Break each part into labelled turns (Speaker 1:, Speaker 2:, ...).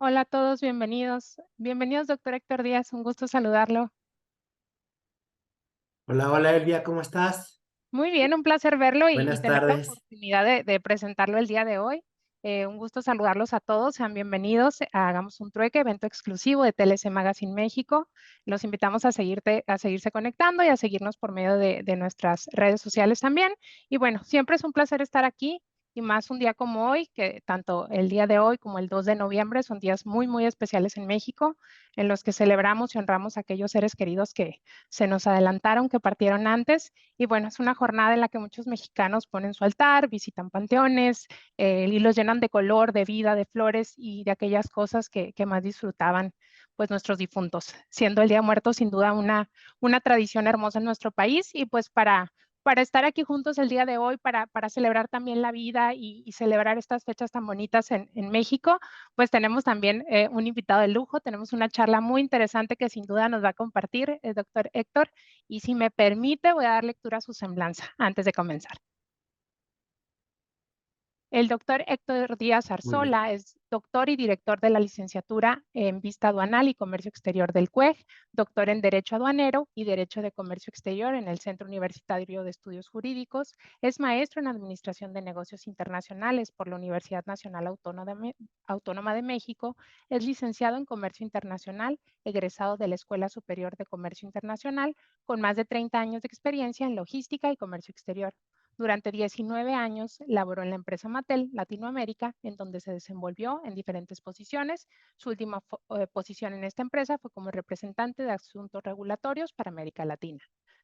Speaker 1: Hola a todos, bienvenidos. Bienvenidos, doctor Héctor Díaz, un gusto saludarlo.
Speaker 2: Hola, hola Elvia, ¿cómo estás?
Speaker 1: Muy bien, un placer verlo y
Speaker 2: Buenas
Speaker 1: tener la
Speaker 2: tardes.
Speaker 1: oportunidad de presentarlo el día de hoy. Un gusto saludarlos a todos, sean bienvenidos. Hagamos un trueque, evento exclusivo de TLC Magazine México. Los invitamos a seguirse conectando y a seguirnos por medio de nuestras redes sociales también. Y bueno, siempre es un placer estar aquí y más un día como hoy, que tanto el día de hoy como el 2 de noviembre son días muy, muy especiales en México, en los que celebramos y honramos a aquellos seres queridos que se nos adelantaron, que partieron antes. Y bueno, es una jornada en la que muchos mexicanos ponen su altar, visitan panteones y los llenan de color, de vida, de flores y de aquellas cosas que más disfrutaban pues nuestros difuntos, siendo el Día de Muertos sin duda una tradición hermosa en nuestro país y pues para estar aquí juntos el día de hoy, para celebrar también la vida y celebrar estas fechas tan bonitas en México, pues tenemos también un invitado de lujo, tenemos una charla muy interesante que sin duda nos va a compartir el doctor Héctor y si me permite, voy a dar lectura a su semblanza antes de comenzar. El doctor Héctor Díaz
Speaker 2: Muy bien.
Speaker 1: Arzola es doctor y director de la licenciatura en Vista Aduanal y Comercio Exterior del CUEG, doctor en Derecho Aduanero y Derecho de Comercio Exterior en el Centro Universitario de Estudios Jurídicos, es maestro en Administración de Negocios Internacionales por la Universidad Nacional Autónoma de México, es licenciado en Comercio Internacional, egresado de la Escuela Superior de Comercio Internacional, con más de 30 años de experiencia en logística y comercio exterior. Durante 19 años laboró en la empresa Mattel Latinoamérica, en donde se desenvolvió en diferentes posiciones. Su última posición en esta empresa fue como representante de asuntos regulatorios para América Latina.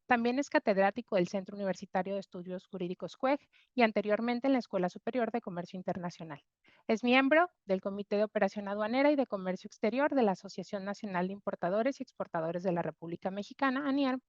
Speaker 1: También es catedrático del Centro Universitario de Estudios Jurídicos CUEG y anteriormente en la Escuela Superior de Comercio Internacional. Es miembro del Comité de Operación Aduanera y de Comercio Exterior de la Asociación Nacional de Importadores y Exportadores de la República Mexicana, ANIERM,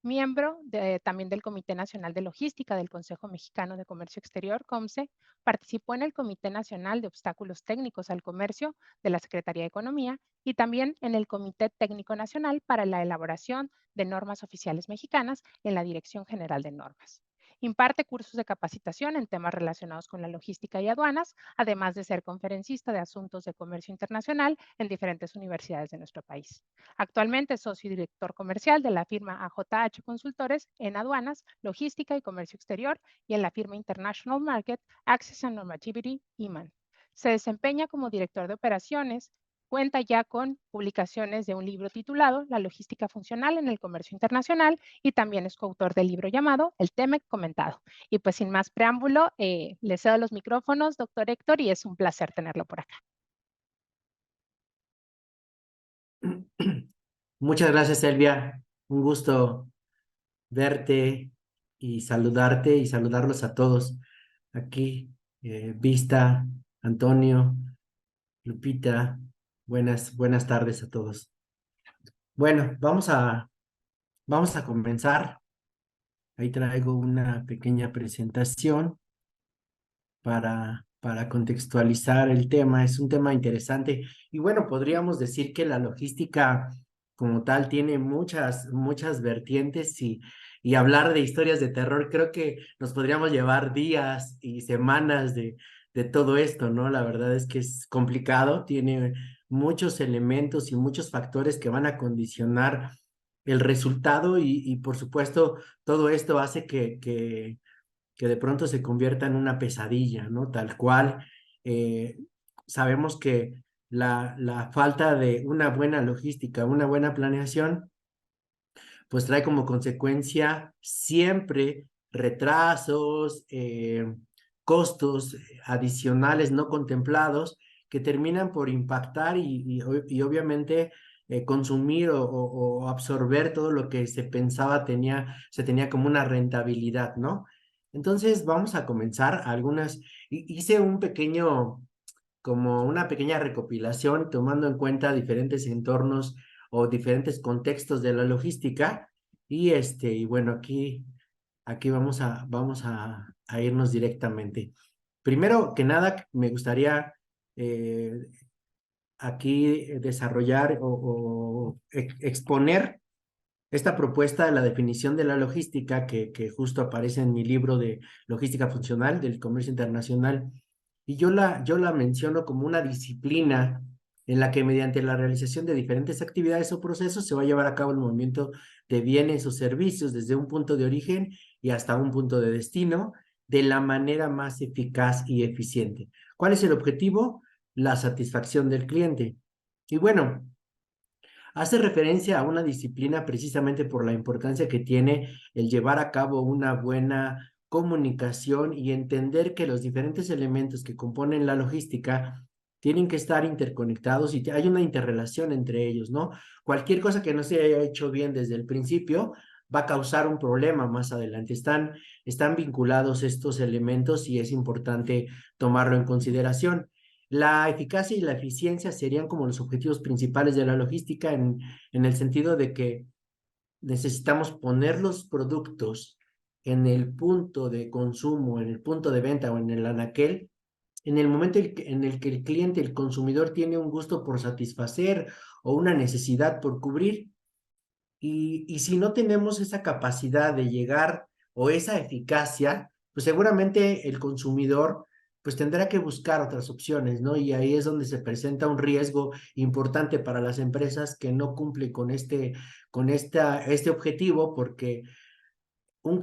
Speaker 1: miembro también del Comité Nacional de Logística del Consejo Mexicano de Comercio Exterior, COMCE, participó en el Comité Nacional de Obstáculos Técnicos al Comercio de la Secretaría de Economía y también en el Comité Técnico Nacional para la elaboración de normas oficiales mexicanas en la Dirección General de Normas. Imparte cursos de capacitación en temas relacionados con la logística y aduanas, además de ser conferencista de asuntos de comercio internacional en diferentes universidades de nuestro país. Actualmente es socio y director comercial de la firma AJH Consultores en aduanas, logística y comercio exterior y en la firma International Market Access and Normativity IMAN. Se desempeña como director de operaciones, cuenta ya con publicaciones de un libro titulado La logística funcional en el comercio internacional y también es coautor del libro llamado El TEMEC comentado. Y pues sin más preámbulo, le cedo los micrófonos, doctor Héctor, y es un placer tenerlo por acá.
Speaker 2: Muchas gracias, Elvia. Un gusto verte y saludarte y saludarlos a todos. Aquí, Vista, Antonio, Lupita, buenas tardes a todos. Bueno, vamos a comenzar. Ahí traigo una pequeña presentación para contextualizar el tema. Es un tema interesante y bueno, podríamos decir que la logística como tal tiene muchas vertientes y hablar de historias de terror, creo que nos podríamos llevar días y semanas de todo esto, ¿no? La verdad es que es complicado, tiene muchos elementos y muchos factores que van a condicionar el resultado y por supuesto todo esto hace que de pronto se convierta en una pesadilla, ¿no? Tal cual. eh, Sabemos que la falta de una buena logística, una buena planeación, pues trae como consecuencia siempre retrasos, costos adicionales no contemplados que terminan por impactar y obviamente consumir o absorber todo lo que se pensaba se tenía como una rentabilidad, ¿no? Entonces vamos a comenzar algunas, hice un pequeño, como una pequeña recopilación tomando en cuenta diferentes entornos o diferentes contextos de la logística y bueno, aquí vamos a irnos directamente. Primero que nada, me gustaría eh, aquí desarrollar o exponer esta propuesta de la definición de la logística que justo aparece en mi libro de Logística Funcional del Comercio Internacional. Y yo la menciono como una disciplina en la que mediante la realización de diferentes actividades o procesos se va a llevar a cabo el movimiento de bienes o servicios desde un punto de origen y hasta un punto de destino de la manera más eficaz y eficiente. ¿Cuál es el objetivo? La satisfacción del cliente. Y bueno, hace referencia a una disciplina precisamente por la importancia que tiene el llevar a cabo una buena comunicación y entender que los diferentes elementos que componen la logística tienen que estar interconectados y hay una interrelación entre ellos, ¿no? Cualquier cosa que no se haya hecho bien desde el principio va a causar un problema más adelante. Están vinculados estos elementos y es importante tomarlo en consideración. La eficacia y la eficiencia serían como los objetivos principales de la logística en el sentido de que necesitamos poner los productos en el punto de consumo, en el punto de venta o en el anaquel, en el momento en el que el cliente, el consumidor tiene un gusto por satisfacer o una necesidad por cubrir. Y si no tenemos esa capacidad de llegar o esa eficacia, pues seguramente el consumidor pues tendrá que buscar otras opciones, ¿no? Y ahí es donde se presenta un riesgo importante para las empresas que no cumplen con este objetivo, porque los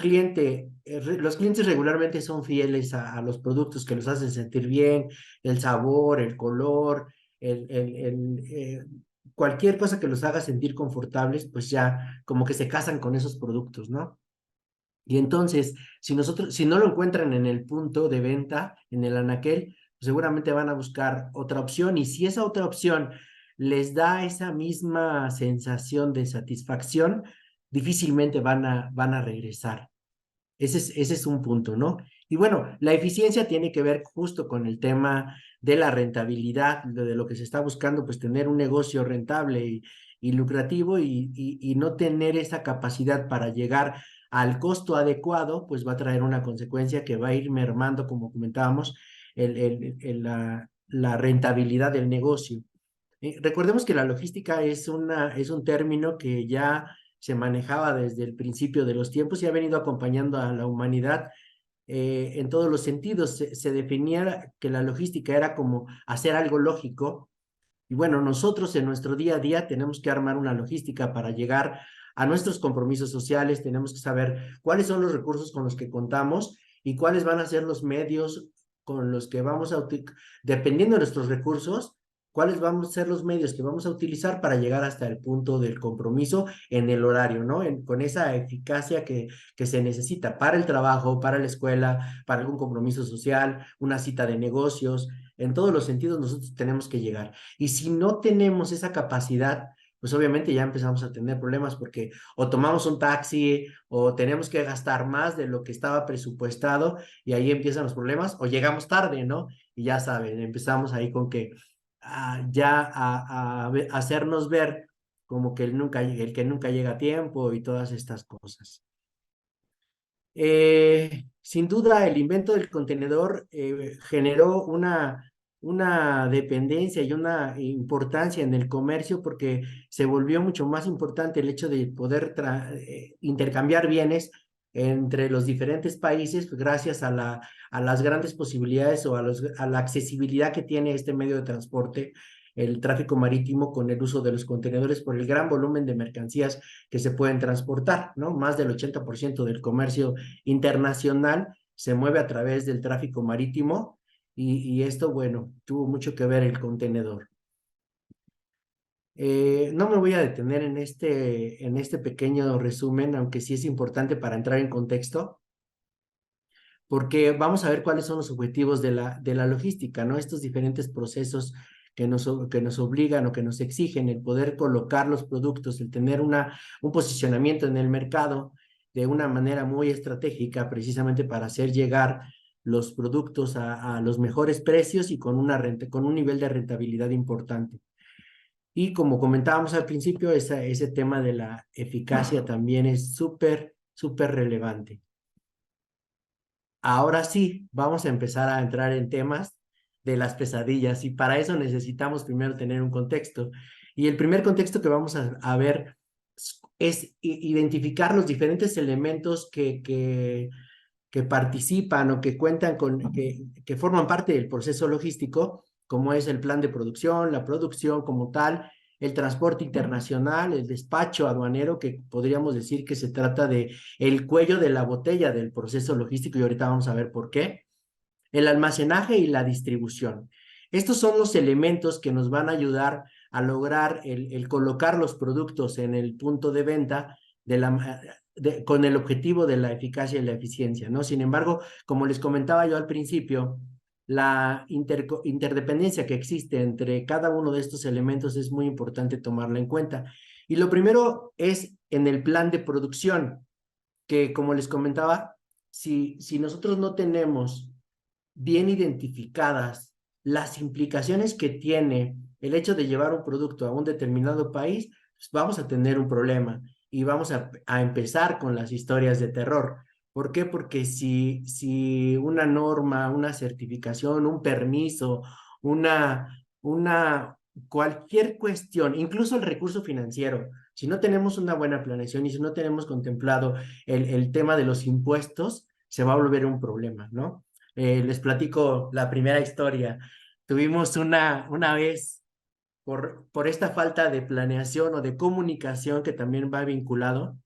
Speaker 2: clientes regularmente son fieles a los productos que los hacen sentir bien, el sabor, el color, cualquier cosa que los haga sentir confortables, pues ya como que se casan con esos productos, ¿no? Y entonces, si no lo encuentran en el punto de venta, en el anaquel, pues seguramente van a buscar otra opción. Y si esa otra opción les da esa misma sensación de satisfacción, difícilmente van a regresar. Ese es un punto, ¿no? Y bueno, la eficiencia tiene que ver justo con el tema de la rentabilidad, de lo que se está buscando, pues tener un negocio rentable y lucrativo y no tener esa capacidad para llegar al costo adecuado, pues va a traer una consecuencia que va a ir mermando, como comentábamos, la rentabilidad del negocio. Recordemos que la logística es un término que ya se manejaba desde el principio de los tiempos y ha venido acompañando a la humanidad en todos los sentidos. Se definía que la logística era como hacer algo lógico. Y bueno, nosotros en nuestro día a día tenemos que armar una logística para llegar a nuestros compromisos sociales, tenemos que saber cuáles son los recursos con los que contamos y cuáles van a ser los medios con los que dependiendo de nuestros recursos, cuáles van a ser los medios que vamos a utilizar para llegar hasta el punto del compromiso en el horario, ¿no? Con esa eficacia que se necesita para el trabajo, para la escuela, para algún compromiso social, una cita de negocios. En todos los sentidos nosotros tenemos que llegar. Y si no tenemos esa capacidad, pues obviamente ya empezamos a tener problemas porque o tomamos un taxi o tenemos que gastar más de lo que estaba presupuestado y ahí empiezan los problemas o llegamos tarde, ¿no? Y ya saben, empezamos ahí con que ya a hacernos ver como que el que nunca llega a tiempo y todas estas cosas. Sin duda, el invento del contenedor generó una dependencia y una importancia en el comercio porque se volvió mucho más importante el hecho de poder intercambiar bienes entre los diferentes países gracias a las grandes posibilidades o a la accesibilidad que tiene este medio de transporte, el tráfico marítimo con el uso de los contenedores por el gran volumen de mercancías que se pueden transportar, ¿no? Más del 80% del comercio internacional se mueve a través del tráfico marítimo y esto, bueno, tuvo mucho que ver el contenedor. No me voy a detener en este pequeño resumen, aunque sí es importante para entrar en contexto, porque vamos a ver cuáles son los objetivos de la logística, ¿no? Estos diferentes procesos que nos obligan o que nos exigen el poder colocar los productos, el tener un posicionamiento en el mercado de una manera muy estratégica, precisamente para hacer llegar los productos a los mejores precios y con con un nivel de rentabilidad importante. Y como comentábamos al principio, ese tema de la eficacia también es súper, súper relevante. Ahora sí, vamos a empezar a entrar en temas de las pesadillas y para eso necesitamos primero tener un contexto. Y el primer contexto que vamos a ver es identificar los diferentes elementos que participan o que cuentan que forman parte del proceso logístico como es el plan de producción, la producción como tal, el transporte internacional, el despacho aduanero, que podríamos decir que se trata de el cuello de la botella del proceso logístico, y ahorita vamos a ver por qué, el almacenaje y la distribución. Estos son los elementos que nos van a ayudar a lograr el colocar los productos en el punto de venta con el objetivo de la eficacia y la eficiencia, ¿no? Sin embargo, como les comentaba yo al principio, la interdependencia que existe entre cada uno de estos elementos es muy importante tomarla en cuenta. Y lo primero es en el plan de producción, que como les comentaba, si nosotros no tenemos bien identificadas las implicaciones que tiene el hecho de llevar un producto a un determinado país, pues vamos a tener un problema y vamos a empezar con las historias de terror. ¿Por qué? Porque si una norma, una certificación, un permiso, una cualquier cuestión, incluso el recurso financiero, si no tenemos una buena planeación y si no tenemos contemplado el tema de los impuestos, se va a volver un problema, ¿no? Les platico la primera historia. Tuvimos una vez, por esta falta de planeación o de comunicación que también va vinculado,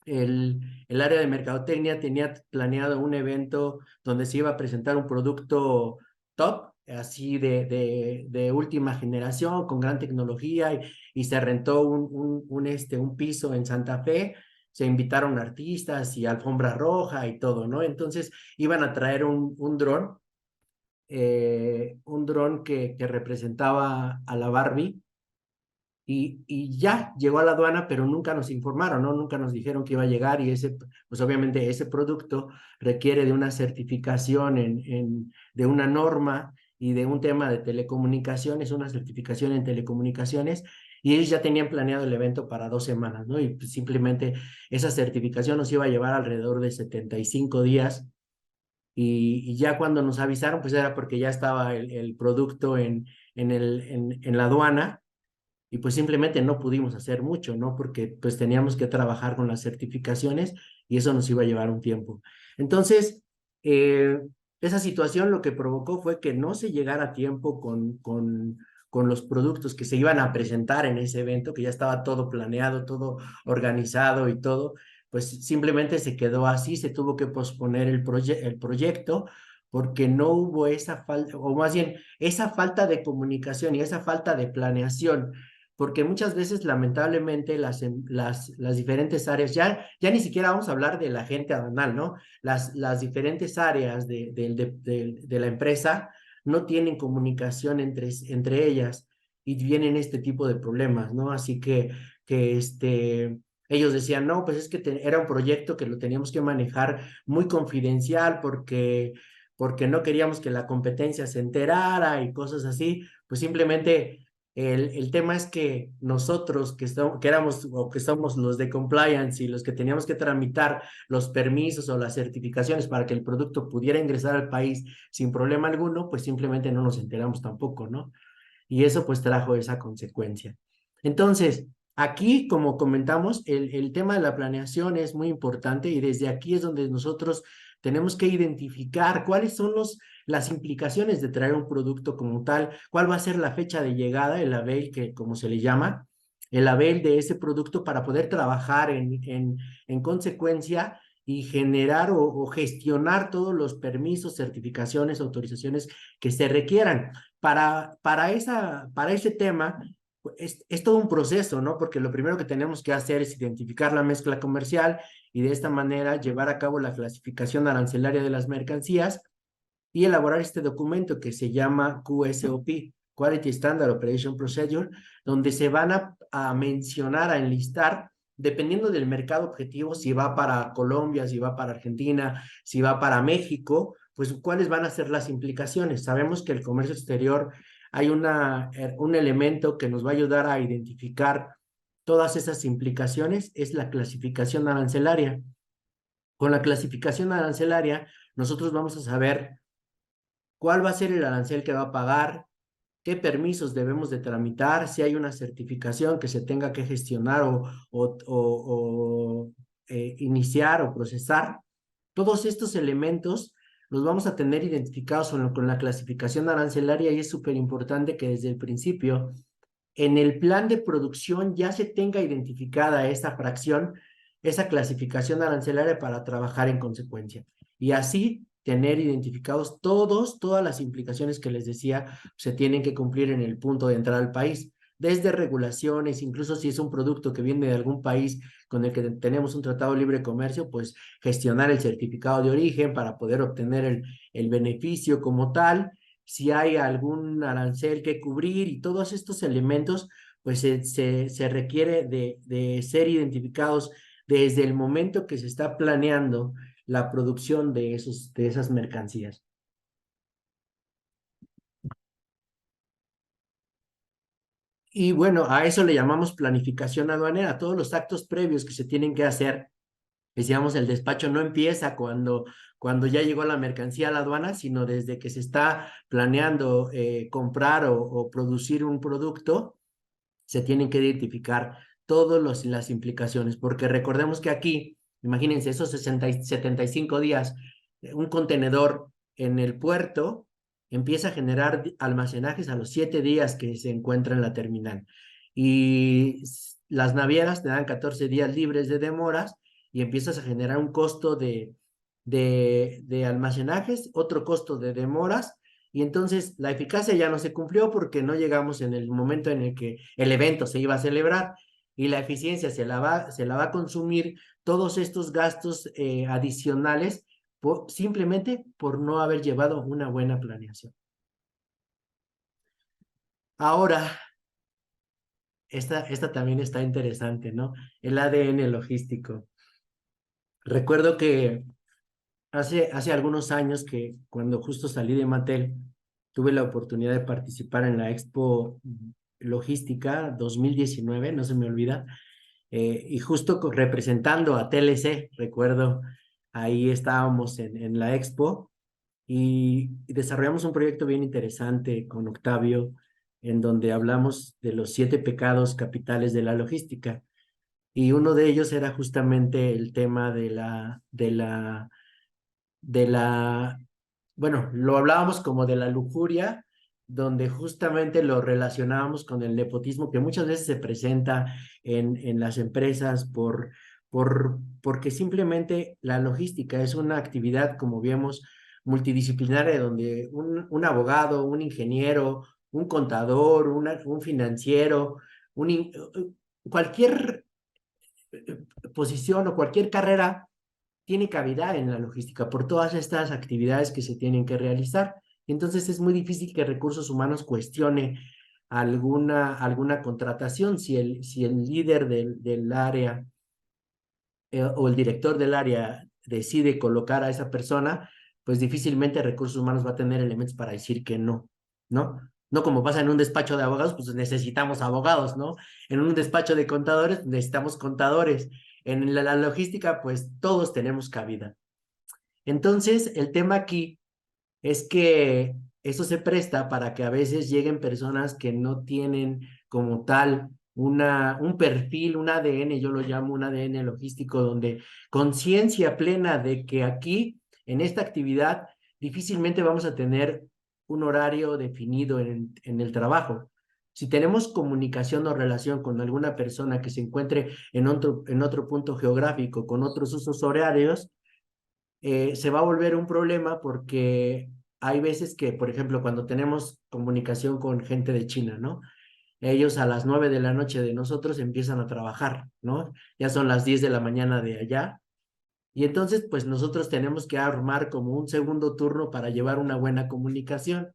Speaker 2: el área de mercadotecnia tenía planeado un evento donde se iba a presentar un producto top, así de última generación, con gran tecnología, y se rentó un piso en Santa Fe, se invitaron artistas y alfombra roja y todo, ¿no? Entonces iban a traer un dron que representaba a la Barbie, y ya llegó a la aduana, pero nunca nos informaron, ¿no? Nunca nos dijeron que iba a llegar, y pues obviamente ese producto requiere de una certificación de una norma y de un tema de telecomunicaciones, una certificación en telecomunicaciones, y ellos ya tenían planeado el evento para 2 semanas, ¿no? Y pues simplemente esa certificación nos iba a llevar alrededor de 75 días, y ya cuando nos avisaron, pues era porque ya estaba el producto en la aduana, y pues simplemente no pudimos hacer mucho, ¿no? Porque pues teníamos que trabajar con las certificaciones y eso nos iba a llevar un tiempo. Entonces, eh, esa situación lo que provocó fue que no se llegara a tiempo con los productos que se iban a presentar en ese evento, que ya estaba todo planeado, todo organizado y todo, pues simplemente se quedó así, se tuvo que posponer el proyecto porque no hubo esa falta, o más bien, esa falta de comunicación y esa falta de planeación, porque muchas veces lamentablemente las diferentes áreas, ya ni siquiera vamos a hablar de la gente aduanal, ¿no? Las diferentes áreas de la empresa no tienen comunicación entre ellas, y vienen este tipo de problemas, ¿no? Así que ellos decían, no, pues es que era un proyecto que lo teníamos que manejar muy confidencial porque no queríamos que la competencia se enterara y cosas así. Pues simplemente el tema es que nosotros que éramos o que somos los de compliance y los que teníamos que tramitar los permisos o las certificaciones para que el producto pudiera ingresar al país sin problema alguno, pues simplemente no nos enteramos tampoco, ¿no? Y eso pues trajo esa consecuencia. Entonces, aquí, como comentamos, el tema de la planeación es muy importante, y desde aquí es donde nosotros tenemos que identificar cuáles son las implicaciones de traer un producto como tal, cuál va a ser la fecha de llegada, el label, que como se le llama, el label de ese producto, para poder trabajar en consecuencia y generar o gestionar todos los permisos, certificaciones, autorizaciones que se requieran. Para ese tema, es todo un proceso, ¿no? Porque lo primero que tenemos que hacer es identificar la mezcla comercial, y de esta manera llevar a cabo la clasificación arancelaria de las mercancías y elaborar este documento que se llama QSOP, Quality Standard Operation Procedure, donde se van a mencionar, a enlistar, dependiendo del mercado objetivo, si va para Colombia, si va para Argentina, si va para México, pues cuáles van a ser las implicaciones. Sabemos que el comercio exterior hay un elemento que nos va a ayudar a identificar todas esas implicaciones, es la clasificación arancelaria. Con la clasificación arancelaria, nosotros vamos a saber cuál va a ser el arancel que va a pagar, qué permisos debemos de tramitar, si hay una certificación que se tenga que gestionar o iniciar o procesar. Todos estos elementos los vamos a tener identificados con la clasificación arancelaria y es súper importante que desde el principio en el plan de producción ya se tenga identificada esa fracción, esa clasificación arancelaria para trabajar en consecuencia. Y así tener identificados todas las implicaciones que les decía se tienen que cumplir en el punto de entrada al país, desde regulaciones, incluso si es un producto que viene de algún país con el que tenemos un tratado de libre comercio, pues gestionar el certificado de origen para poder obtener el beneficio como tal, si hay algún arancel que cubrir y todos estos elementos, pues se requiere de ser identificados desde el momento que se está planeando la producción de esas mercancías. Y bueno, a eso le llamamos planificación aduanera, todos los actos previos que se tienen que hacer. Decíamos, el despacho no empieza cuando ya llegó la mercancía a la aduana, sino desde que se está planeando comprar o producir un producto, se tienen que identificar todas las implicaciones, porque recordemos que aquí, imagínense, esos 75 días, un contenedor en el puerto empieza a generar almacenajes a los 7 días que se encuentra en la terminal. Y las navieras te dan 14 días libres de demoras y empiezas a generar un costo de almacenajes, otro costo de demoras, y entonces la eficacia ya no se cumplió porque no llegamos en el momento en el que el evento se iba a celebrar, y la eficiencia se la va a consumir todos estos gastos adicionales simplemente por no haber llevado una buena planeación. Ahora, esta también está interesante, ¿no? El ADN logístico. Recuerdo que hace algunos años que cuando justo salí de Mattel, tuve la oportunidad de participar en la Expo Logística 2019, no se me olvida, y justo representando a TLC, recuerdo, ahí estábamos en la Expo y desarrollamos un proyecto bien interesante con Octavio, en donde hablamos de los 7 pecados capitales de la logística. Y uno de ellos era justamente el tema de la, bueno, lo hablábamos como de la lujuria, donde justamente lo relacionábamos con el nepotismo que muchas veces se presenta en las empresas porque simplemente la logística es una actividad, como vemos, multidisciplinaria, donde un abogado, un ingeniero, un contador, un financiero, cualquier posición o cualquier carrera tiene cavidad en la logística por todas estas actividades que se tienen que realizar. Entonces es muy difícil que recursos humanos cuestione alguna contratación si el líder del área o el director del área decide colocar a esa persona, pues difícilmente recursos humanos va a tener elementos para decir que no, ¿no? No como pasa en un despacho de abogados, pues necesitamos abogados, ¿no? En un despacho de contadores necesitamos contadores. En la logística, pues todos tenemos cabida. Entonces, el tema aquí es que eso se presta para que a veces lleguen personas que no tienen como tal un perfil, un ADN, yo lo llamo un ADN logístico, donde conciencia plena de que aquí, en esta actividad, difícilmente vamos a tener un horario definido en el trabajo. Si tenemos comunicación o relación con alguna persona que se encuentre en otro punto geográfico, con otros usos horarios, se va a volver un problema porque hay veces que, por ejemplo, cuando tenemos comunicación con gente de China, ¿no? Ellos a las 9 de la noche de nosotros empiezan a trabajar, ¿no? Ya son las 10 de la mañana de allá. Y entonces, pues nosotros tenemos que armar como un segundo turno para llevar una buena comunicación.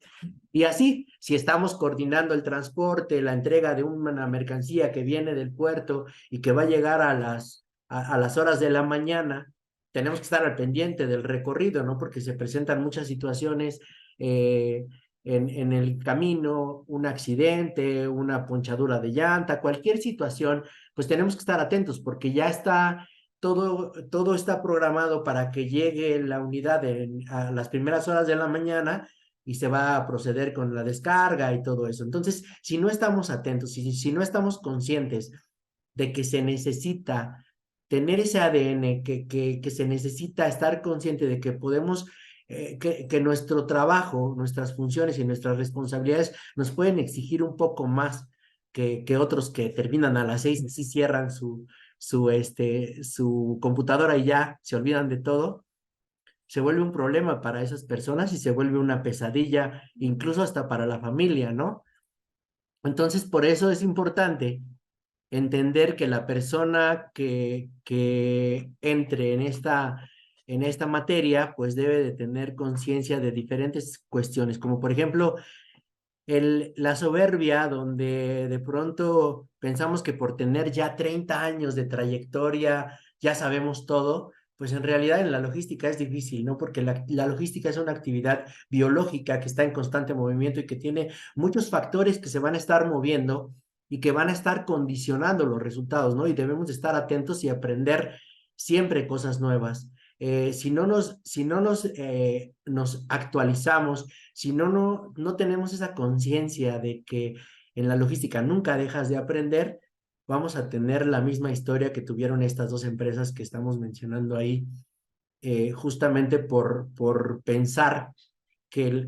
Speaker 2: Y así, si estamos coordinando el transporte, la entrega de una mercancía que viene del puerto y que va a llegar a las horas de la mañana, tenemos que estar al pendiente del recorrido, ¿no? Porque se presentan muchas situaciones en el camino, un accidente, una ponchadura de llanta, cualquier situación, pues tenemos que estar atentos porque ya está todo está programado para que llegue la unidad a las primeras horas de la mañana y se va a proceder con la descarga y todo eso. Entonces, si no estamos atentos, si no estamos conscientes de que se necesita tener ese ADN, que se necesita estar consciente de que podemos que nuestro trabajo, nuestras funciones y nuestras responsabilidades nos pueden exigir un poco más que otros que terminan a las 6 y sí cierran su computadora y ya se olvidan de todo. Se vuelve un problema para esas personas y se vuelve una pesadilla, incluso hasta para la familia, ¿no? Entonces, por eso es importante entender que la persona que entre en esta materia, pues debe de tener conciencia de diferentes cuestiones, como por ejemplo la soberbia, donde de pronto pensamos que por tener ya 30 años de trayectoria ya sabemos todo, pues en realidad en la logística es difícil, ¿no? Porque la logística es una actividad biológica que está en constante movimiento y que tiene muchos factores que se van a estar moviendo y que van a estar condicionando los resultados, ¿no? Y debemos de estar atentos y aprender siempre cosas nuevas. Si no nos actualizamos, si no tenemos esa conciencia de que en la logística nunca dejas de aprender, vamos a tener la misma historia que tuvieron estas dos empresas que estamos mencionando ahí, justamente por pensar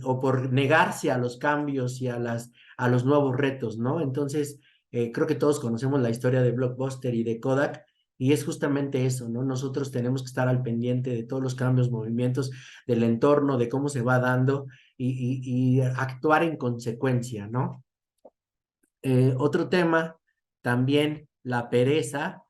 Speaker 2: o por negarse a los cambios y a los nuevos retos, ¿no? Entonces, creo que todos conocemos la historia de Blockbuster y de Kodak. Y es justamente eso, ¿no? Nosotros tenemos que estar al pendiente de todos los cambios, movimientos del entorno, de cómo se va dando y actuar en consecuencia, ¿no? Otro tema, también la pereza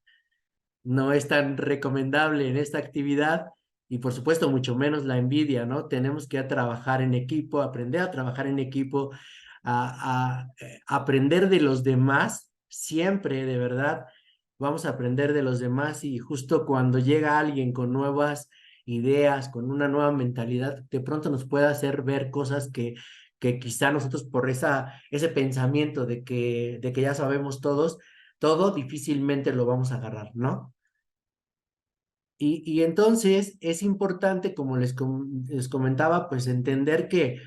Speaker 2: no es tan recomendable en esta actividad y por supuesto mucho menos la envidia, ¿no? Tenemos que trabajar en equipo, aprender a trabajar en equipo, aprender de los demás, siempre, de verdad, vamos a aprender de los demás y justo cuando llega alguien con nuevas ideas, con una nueva mentalidad, de pronto nos puede hacer ver cosas que quizá nosotros por ese pensamiento de que ya sabemos todo difícilmente lo vamos a agarrar, ¿no? Y entonces es importante, como les comentaba, pues entender que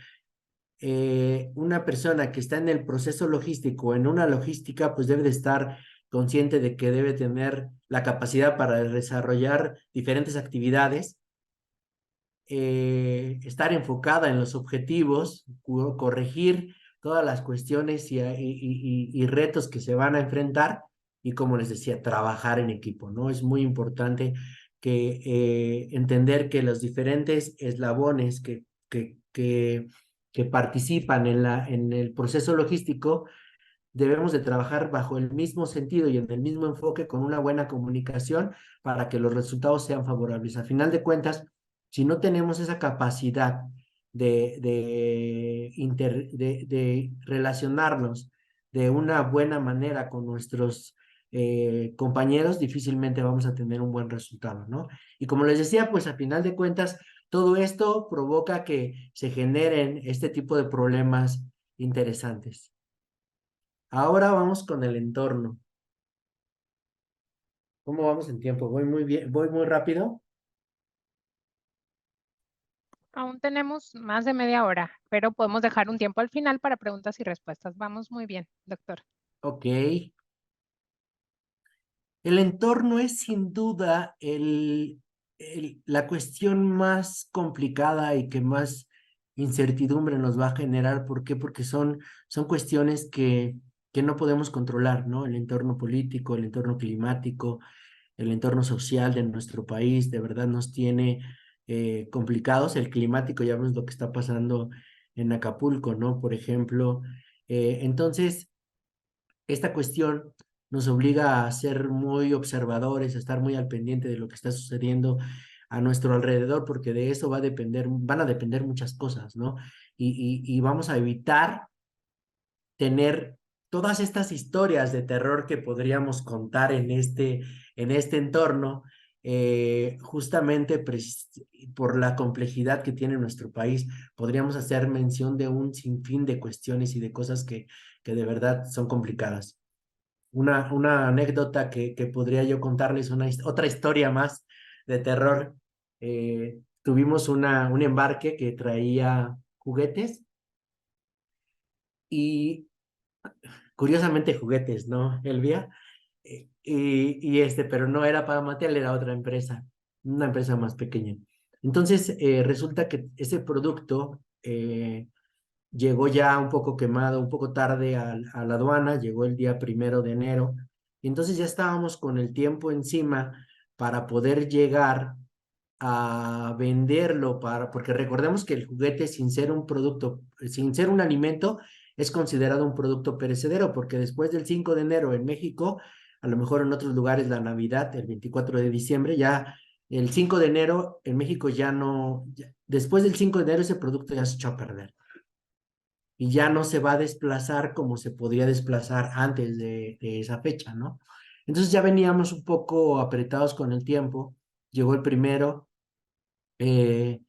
Speaker 2: una persona que está en el proceso logístico, en una logística, pues debe de estar consciente de que debe tener la capacidad para desarrollar diferentes actividades, estar enfocada en los objetivos, corregir todas las cuestiones y retos que se van a enfrentar y como les decía, trabajar en equipo, ¿no? Es muy importante que entender que los diferentes eslabones que participan en el proceso logístico debemos de trabajar bajo el mismo sentido y en el mismo enfoque con una buena comunicación para que los resultados sean favorables. A final de cuentas, si no tenemos esa capacidad de relacionarnos de una buena manera con nuestros compañeros, difícilmente vamos a tener un buen resultado, ¿no? Y como les decía, pues a final de cuentas, todo esto provoca que se generen este tipo de problemas interesantes. Ahora vamos con el entorno. ¿Cómo vamos en tiempo? ¿Voy muy bien? ¿Voy muy rápido?
Speaker 1: Aún tenemos más de media hora, pero podemos dejar un tiempo al final para preguntas y respuestas. Vamos muy bien, doctor.
Speaker 2: Ok. El entorno es sin duda la cuestión más complicada y que más incertidumbre nos va a generar. ¿Por qué? Porque son cuestiones que no podemos controlar, ¿no? El entorno político, el entorno climático, el entorno social de nuestro país, de verdad nos tiene complicados. El climático, ya vemos lo que está pasando en Acapulco, ¿no? Por ejemplo. Entonces, esta cuestión nos obliga a ser muy observadores, a estar muy al pendiente de lo que está sucediendo a nuestro alrededor, porque de eso van a depender muchas cosas, ¿no? Y vamos a evitar tener todas estas historias de terror que podríamos contar en este entorno, justamente por la complejidad que tiene nuestro país, podríamos hacer mención de un sinfín de cuestiones y de cosas que de verdad son complicadas. Una anécdota que podría yo contarles, otra historia más de terror. Tuvimos un embarque que traía juguetes y curiosamente juguetes, ¿no, Elvia? Pero no era para Mattel, era otra empresa, una empresa más pequeña. Entonces, resulta que ese producto llegó ya un poco quemado, un poco tarde a la aduana, llegó el día 1 de enero, y entonces ya estábamos con el tiempo encima para poder llegar a venderlo, porque recordemos que el juguete, sin ser un producto, sin ser un alimento, es considerado un producto perecedero, porque después del 5 de enero en México, a lo mejor en otros lugares la Navidad, el 24 de diciembre, ya el 5 de enero en México ya no, después del 5 de enero ese producto ya se echó a perder y ya no se va a desplazar como se podía desplazar antes de esa fecha, ¿no? Entonces ya veníamos un poco apretados con el tiempo, llegó el primero, eh,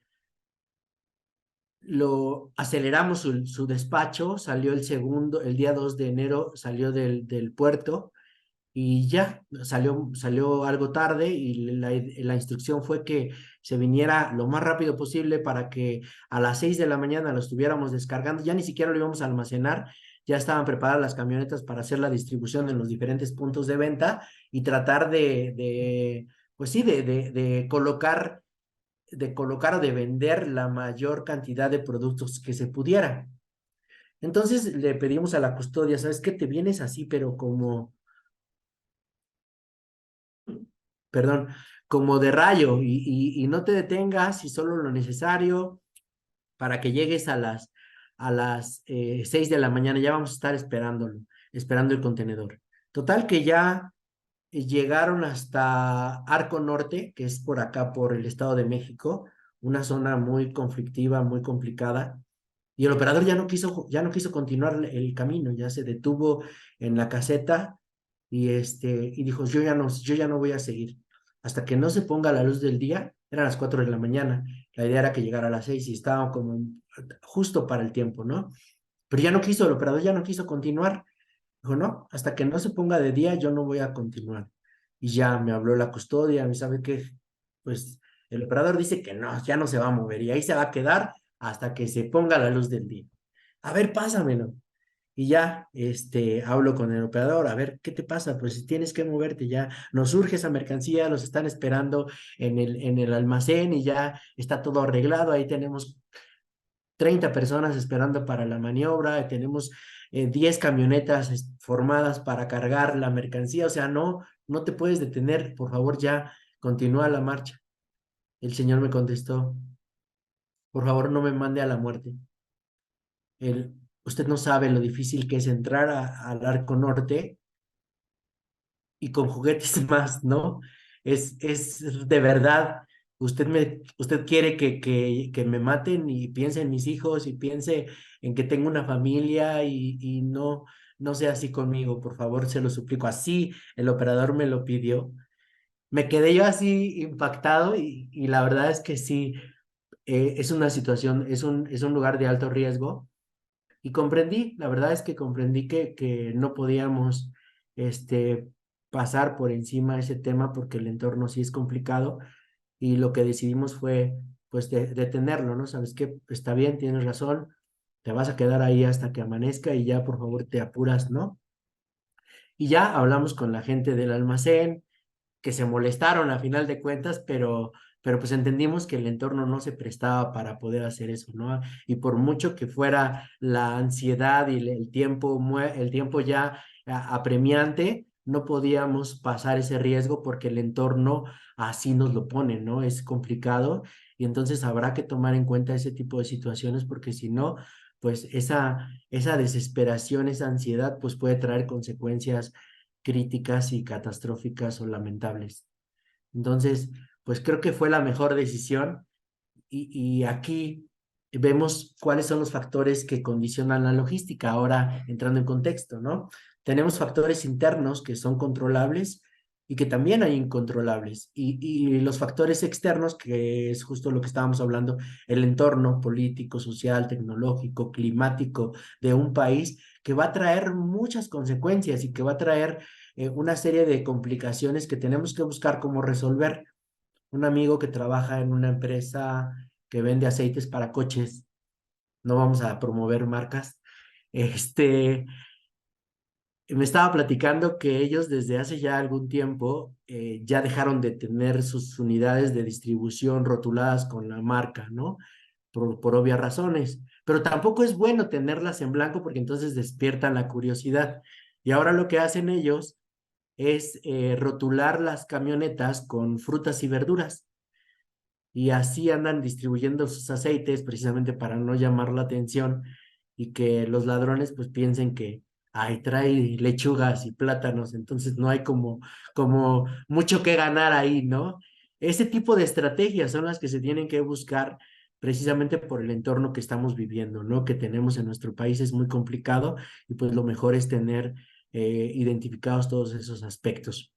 Speaker 2: lo aceleramos su despacho, salió el segundo, el día 2 de enero salió del puerto y ya salió algo tarde y la instrucción fue que se viniera lo más rápido posible para que a las 6 de la mañana lo estuviéramos descargando, ya ni siquiera lo íbamos a almacenar, ya estaban preparadas las camionetas para hacer la distribución en los diferentes puntos de venta y tratar pues sí, de colocar o de vender la mayor cantidad de productos que se pudiera. Entonces le pedimos a la custodia, ¿sabes qué? Te vienes así, pero perdón, como de rayo y no te detengas y solo lo necesario para que llegues a las 6 de la mañana. Ya vamos a estar esperando el contenedor. Total que ya llegaron hasta Arco Norte, que es por acá, por el Estado de México, una zona muy conflictiva, muy complicada. Y el operador ya no quiso continuar el camino, ya se detuvo en la caseta y dijo, yo ya no voy a seguir. Hasta que no se ponga la luz del día, eran las 4 de la mañana, la idea era que llegara a las 6 y estaba como justo para el tiempo, ¿no? Pero ya no quiso, el operador ya no quiso continuar. Dijo, no, hasta que no se ponga de día, yo no voy a continuar. Y ya me habló la custodia, me sabe que, pues, el operador dice que no, ya no se va a mover y ahí se va a quedar hasta que se ponga la luz del día. A ver, pásamelo. Y ya, hablo con el operador, a ver, ¿qué te pasa? Pues si tienes que moverte ya, nos surge esa mercancía, los están esperando en el almacén y ya está todo arreglado, ahí tenemos 30 personas esperando para la maniobra, tenemos 10 camionetas formadas para cargar la mercancía, o sea, no te puedes detener, por favor, ya continúa la marcha. El señor me contestó, por favor, no me mande a la muerte. Usted no sabe lo difícil que es entrar al Arco Norte y con juguetes más, ¿no? Es de verdad, usted quiere que me maten y piense en mis hijos y piense en que tengo una familia y no sea así conmigo, por favor, se lo suplico. Así el operador me lo pidió. Me quedé yo así impactado y la verdad es que sí, es una situación, es un lugar de alto riesgo y comprendí, la verdad es que comprendí que no podíamos este, pasar por encima ese tema porque el entorno sí es complicado y lo que decidimos fue pues detenerlo, ¿no? Sabes que está bien, tienes razón, te vas a quedar ahí hasta que amanezca y ya por favor te apuras, ¿no? Y ya hablamos con la gente del almacén, que se molestaron a final de cuentas, pero pues entendimos que el entorno no se prestaba para poder hacer eso, ¿no? Y por mucho que fuera la ansiedad y el tiempo ya apremiante, no podíamos pasar ese riesgo porque el entorno así nos lo pone, ¿no? Es complicado y entonces habrá que tomar en cuenta ese tipo de situaciones porque si no, pues esa desesperación, esa ansiedad, pues puede traer consecuencias críticas y catastróficas o lamentables. Entonces, pues creo que fue la mejor decisión y aquí vemos cuáles son los factores que condicionan la logística, ahora entrando en contexto, ¿no? Tenemos factores internos que son controlables y que también hay incontrolables. Y los factores externos, que es justo lo que estábamos hablando, el entorno político, social, tecnológico, climático de un país, que va a traer muchas consecuencias y que va a traer una serie de complicaciones que tenemos que buscar cómo resolver. Un amigo que trabaja en una empresa que vende aceites para coches, no vamos a promover marcas, este, me estaba platicando que ellos desde hace ya algún tiempo ya dejaron de tener sus unidades de distribución rotuladas con la marca, ¿no? Por obvias razones. Pero tampoco es bueno tenerlas en blanco porque entonces despiertan la curiosidad. Y ahora lo que hacen ellos es rotular las camionetas con frutas y verduras. Y así andan distribuyendo sus aceites precisamente para no llamar la atención y que los ladrones pues piensen que, ay, trae lechugas y plátanos, entonces no hay como mucho que ganar ahí, ¿no? Ese tipo de estrategias son las que se tienen que buscar precisamente por el entorno que estamos viviendo, ¿no? Que tenemos en nuestro país es muy complicado y pues lo mejor es tener identificados todos esos aspectos.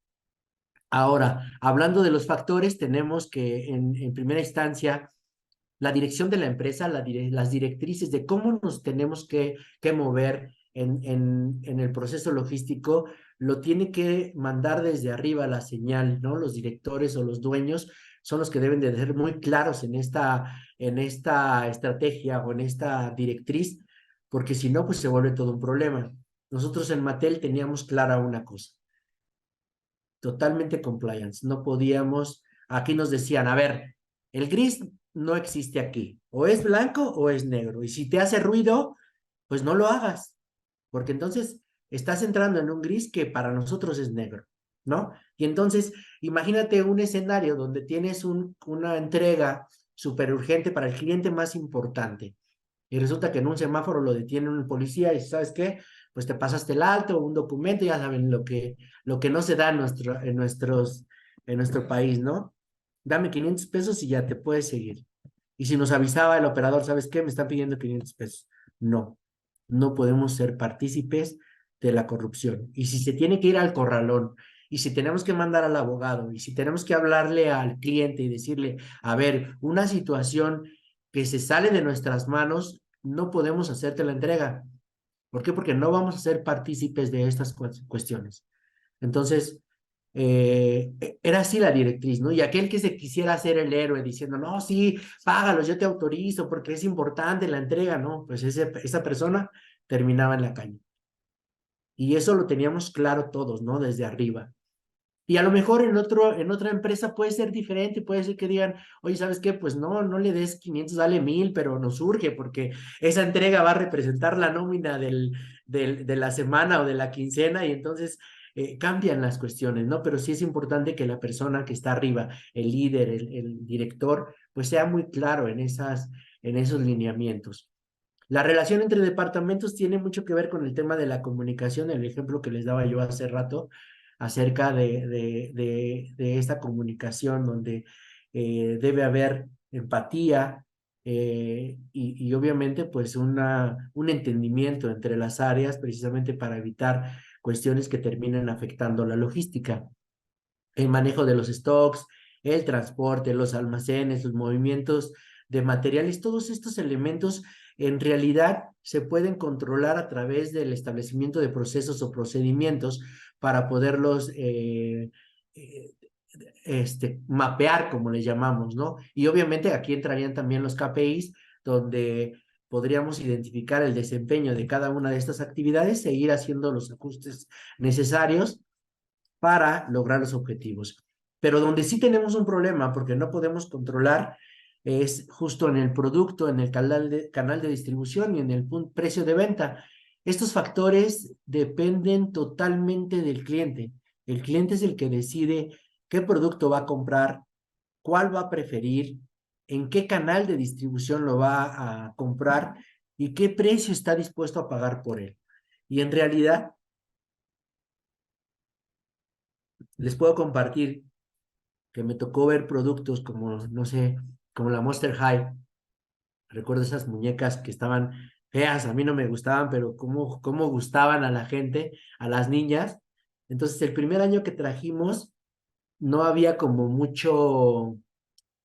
Speaker 2: Ahora, hablando de los factores, tenemos que en primera instancia la dirección de la empresa, las directrices de cómo nos tenemos que mover en el proceso logístico, lo tiene que mandar desde arriba la señal, ¿no? Los directores o los dueños son los que deben de ser muy claros en esta estrategia o en esta directriz, porque si no, pues se vuelve todo un problema. Nosotros en Mattel teníamos clara una cosa, totalmente compliance. No podíamos, aquí nos decían, a ver, el gris no existe aquí, o es blanco o es negro, y si te hace ruido, pues no lo hagas, porque entonces estás entrando en un gris que para nosotros es negro, ¿no? Y entonces, imagínate un escenario donde tienes una entrega súper urgente para el cliente más importante y resulta que en un semáforo lo detiene un policía y ¿sabes qué? Pues te pasaste el alto, un documento, ya saben lo que no se da en nuestro país, ¿no? Dame 500 pesos y ya te puedes seguir. Y si nos avisaba el operador, ¿sabes qué? Me están pidiendo 500 pesos. No, no podemos ser partícipes de la corrupción. Y si se tiene que ir al corralón, y si tenemos que mandar al abogado, y si tenemos que hablarle al cliente y decirle, a ver, una situación que se sale de nuestras manos, no podemos hacerte la entrega. ¿Por qué? Porque no vamos a ser partícipes de estas cuestiones. Entonces, era así la directriz, ¿no? Y aquel que se quisiera hacer el héroe diciendo, no, sí, págalos, yo te autorizo porque es importante la entrega, ¿no? Pues esa persona terminaba en la calle. Y eso lo teníamos claro todos, ¿no? Desde arriba. Y a lo mejor en otra empresa puede ser diferente, puede ser que digan, oye, ¿sabes qué? Pues no, no le des 500, dale 1000, pero nos urge porque esa entrega va a representar la nómina de la semana o de la quincena y entonces cambian las cuestiones, ¿no? Pero sí es importante que la persona que está arriba, el líder, el director, pues sea muy claro en esos lineamientos. La relación entre departamentos tiene mucho que ver con el tema de la comunicación, el ejemplo que les daba yo hace rato acerca de esta comunicación donde debe haber empatía y obviamente pues un entendimiento entre las áreas precisamente para evitar cuestiones que terminen afectando la logística, el manejo de los stocks, el transporte, los almacenes, los movimientos de materiales, todos estos elementos en realidad se pueden controlar a través del establecimiento de procesos o procedimientos para poderlos mapear, como le llamamos, ¿no? Y obviamente aquí entrarían también los KPIs, donde podríamos identificar el desempeño de cada una de estas actividades e ir haciendo los ajustes necesarios para lograr los objetivos. Pero donde sí tenemos un problema, porque no podemos controlar, es justo en el producto, en el canal de distribución y en el precio de venta. Estos factores dependen totalmente del cliente. El cliente es el que decide qué producto va a comprar, cuál va a preferir, en qué canal de distribución lo va a comprar y qué precio está dispuesto a pagar por él. Y en realidad, les puedo compartir que me tocó ver productos como, no sé, como la Monster High. Recuerdo esas muñecas que estaban feas, a mí no me gustaban, pero cómo gustaban a la gente, a las niñas. Entonces, el primer año que trajimos, no había como mucho